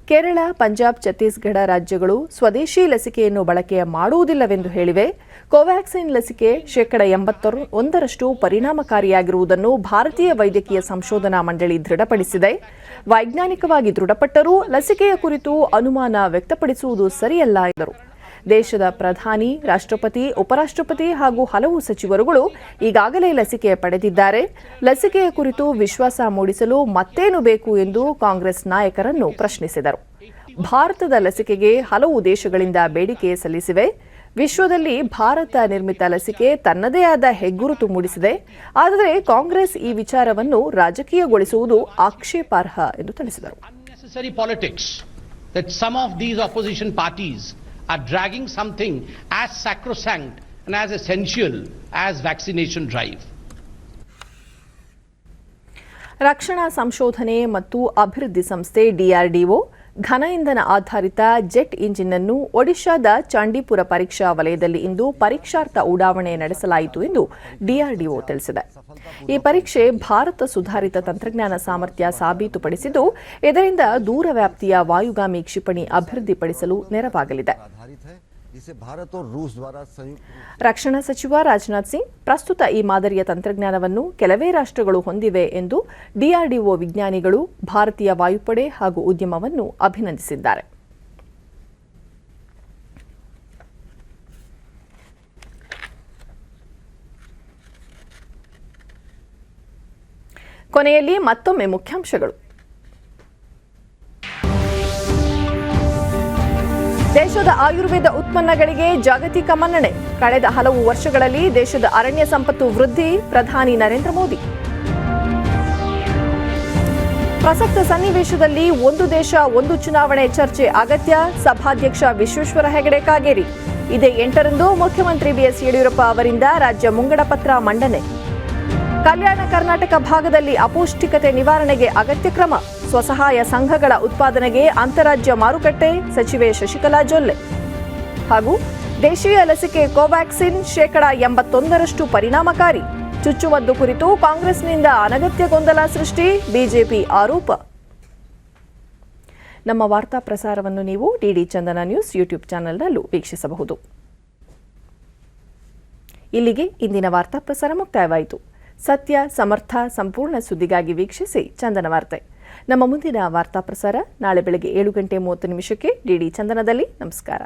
ಕೇರಳ, ಪಂಜಾಬ್, ಛತ್ತೀಸ್ಗಢ ರಾಜ್ಯಗಳು ಸ್ವದೇಶಿ ಲಸಿಕೆಯನ್ನು ಬಳಕೆ ಮಾಡುವುದಿಲ್ಲವೆಂದು ಹೇಳಿವೆ. ಕೋವ್ಯಾಕ್ಸಿನ್ ಲಸಿಕೆ 81% ಪರಿಣಾಮಕಾರಿಯಾಗಿರುವುದನ್ನು ಭಾರತೀಯ ವೈದ್ಯಕೀಯ ಸಂಶೋಧನಾ ಮಂಡಳಿ ದೃಢಪಡಿಸಿದೆ. ವೈಜ್ಞಾನಿಕವಾಗಿ ದೃಢಪಟ್ಟರೂ ಲಸಿಕೆಯ ಕುರಿತು ಅನುಮಾನ ವ್ಯಕ್ತಪಡಿಸುವುದು ಸರಿಯಲ್ಲ ಎಂದರು. ದೇಶದ ಪ್ರಧಾನಿ, ರಾಷ್ಟ್ರಪತಿ, ಉಪರಾಷ್ಟ್ರಪತಿ ಹಾಗೂ ಹಲವು ಸಚಿವರುಗಳು ಈಗಾಗಲೇ ಲಸಿಕೆ ಪಡೆದಿದ್ದಾರೆ. ಲಸಿಕೆಯ ಕುರಿತು ವಿಶ್ವಾಸ ಮೂಡಿಸಲು ಮತ್ತೇನು ಬೇಕು ಎಂದು ಕಾಂಗ್ರೆಸ್ ನಾಯಕರನ್ನು ಪ್ರಶ್ನಿಸಿದರು. ಭಾರತದ ಲಸಿಕೆಗೆ ಹಲವು ದೇಶಗಳಿಂದ ಬೇಡಿಕೆ ಸಲ್ಲಿಸಿವೆ. ವಿಶ್ವದಲ್ಲಿ ಭಾರತ ನಿರ್ಮಿತ ಲಸಿಕೆ ತನ್ನದೇ ಆದ ಹೆಗ್ಗುರುತು ಮೂಡಿಸಿದೆ. ಆದರೆ ಕಾಂಗ್ರೆಸ್ ಈ ವಿಚಾರವನ್ನು ರಾಜಕೀಯಗೊಳಿಸುವುದು ಆಕ್ಷೇಪಾರ್ಹ ಎಂದು ತಿಳಿಸಿದರು. are dragging something as sacrosanct and as essential as vaccination drive. ರಕ್ಷಣಾ ಸಂಶೋಧನೆ ಮತ್ತು ಅಭಿವೃದ್ಧಿ ಸಂಸ್ಥೆ ಡಿಆರ್ಡಿಒ ಘನ ಇಂಧನ ಆಧಾರಿತ ಜೆಟ್ ಇಂಜಿನ್ ಅನ್ನು ಒಡಿಶಾದ ಚಾಂಡಿಪುರ ಪರೀಕ್ಷಾ ವಲಯದಲ್ಲಿ ಇಂದು ಪರೀಕ್ಷಾರ್ಥ ಉಡಾವಣೆ ನಡೆಸಲಾಯಿತು ಎಂದು ಡಿಆರ್ಡಿಒ ತಿಳಿಸಿದೆ. ಈ ಪರೀಕ್ಷೆ ಭಾರತ ಸುಧಾರಿತ ತಂತ್ರಜ್ಞಾನ ಸಾಮರ್ಥ್ಯ ಸಾಬೀತುಪಡಿಸಿದ್ದು, ಇದರಿಂದ ದೂರ ವ್ಯಾಪ್ತಿಯ ವಾಯುಗಾಮಿ ಕ್ಷಿಪಣಿ ಅಭಿವೃದ್ಧಿಪಡಿಸಲು ನೆರವಾಗಲಿದೆ. ರಕ್ಷಣಾ ಸಚಿವ ರಾಜನಾಥ್ ಸಿಂಗ್, ಪ್ರಸ್ತುತ ಈ ಮಾದರಿಯ ತಂತ್ರಜ್ಞಾನವನ್ನು ಕೆಲವೇ ರಾಷ್ಟ್ರಗಳು ಹೊಂದಿವೆ ಎಂದು ಡಿಆರ್ಡಿಒ ವಿಜ್ಞಾನಿಗಳು, ಭಾರತೀಯ ವಾಯುಪಡೆ ಹಾಗೂ ಉದ್ಯಮವನ್ನು ಅಭಿನಂದಿಸಿದ್ದಾರೆ. ಕೊನೆಯಲ್ಲಿ ಮತ್ತೊಮ್ಮೆ ಮುಖ್ಯಾಂಶಗಳು. ದೇಶದ ಆಯುರ್ವೇದ ಉತ್ಪನ್ನಗಳಿಗೆ ಜಾಗತಿಕ ಮನ್ನಣೆ. ಕಳೆದ ಹಲವು ವರ್ಷಗಳಲ್ಲಿ ದೇಶದ ಅರಣ್ಯ ಸಂಪತ್ತು ವೃದ್ಧಿ, ಪ್ರಧಾನಿ ನರೇಂದ್ರ ಮೋದಿ. ಪ್ರಸಕ್ತ ಸನ್ನಿವೇಶದಲ್ಲಿ ಒಂದು ದೇಶ ಒಂದು ಚುನಾವಣೆ ಚರ್ಚೆ ಅಗತ್ಯ, ಸಭಾಧ್ಯಕ್ಷ ವಿಶ್ವೇಶ್ವರ ಹೆಗಡೆ ಕಾಗೇರಿ. ಇದೇ 8ರಂದು ಮುಖ್ಯಮಂತ್ರಿ ಬಿಎಸ್ ಯಡಿಯೂರಪ್ಪ ಅವರಿಂದ ರಾಜ್ಯ ಮುಂಗಡ ಪತ್ರ ಮಂಡನೆ. ಕಲ್ಯಾಣ ಕರ್ನಾಟಕ ಭಾಗದಲ್ಲಿ ಅಪೌಷ್ಟಿಕತೆ ನಿವಾರಣೆಗೆ ಅಗತ್ಯ ಕ್ರಮ, ಸ್ವಸಹಾಯ ಸಂಘಗಳ ಉತ್ಪಾದನೆಗೆ ಅಂತಾರಾಜ್ಯ ಮಾರುಕಟ್ಟೆ, ಸಚಿವೆ ಶಶಿಕಲಾ ಜೊಲ್ಲೆ. ಹಾಗೂ ದೇಶೀಯ ಲಸಿಕೆ ಕೋವ್ಯಾಕ್ಸಿನ್ 81% ಪರಿಣಾಮಕಾರಿ, ಚುಚ್ಚುಮದ್ದು ಕುರಿತು ಕಾಂಗ್ರೆಸ್ನಿಂದ ಅನಗತ್ಯ ಗೊಂದಲ ಸೃಷ್ಟಿ, ಬಿಜೆಪಿ ಆರೋಪ. ನಮ್ಮ ವಾರ್ತಾ ಪ್ರಸಾರವನ್ನು ನೀವು ಡಿಡಿ ಚಂದನ ನ್ಯೂಸ್ ಯೂಟ್ಯೂಬ್ ಚಾನೆಲ್ನಲ್ಲೂ ವೀಕ್ಷಿಸಬಹುದು. ಇಲ್ಲಿಗೆ ಇಂದಿನ ವಾರ್ತಾ ಪ್ರಸಾರ ಮುಕ್ತಾಯವಾಯಿತು. ಸತ್ಯ, ಸಮರ್ಥ, ಸಂಪೂರ್ಣ ಸುದ್ದಿಗಾಗಿ ವೀಕ್ಷಿಸಿ ಚಂದನ ವಾರ್ತೆ. ನಮ್ಮ ಮುಂದಿನ ವಾರ್ತಾ ಪ್ರಸಾರ ನಾಳೆ ಬೆಳಗ್ಗೆ 7:30 ಡಿಡಿ ಚಂದನದಲ್ಲಿ. ನಮಸ್ಕಾರ.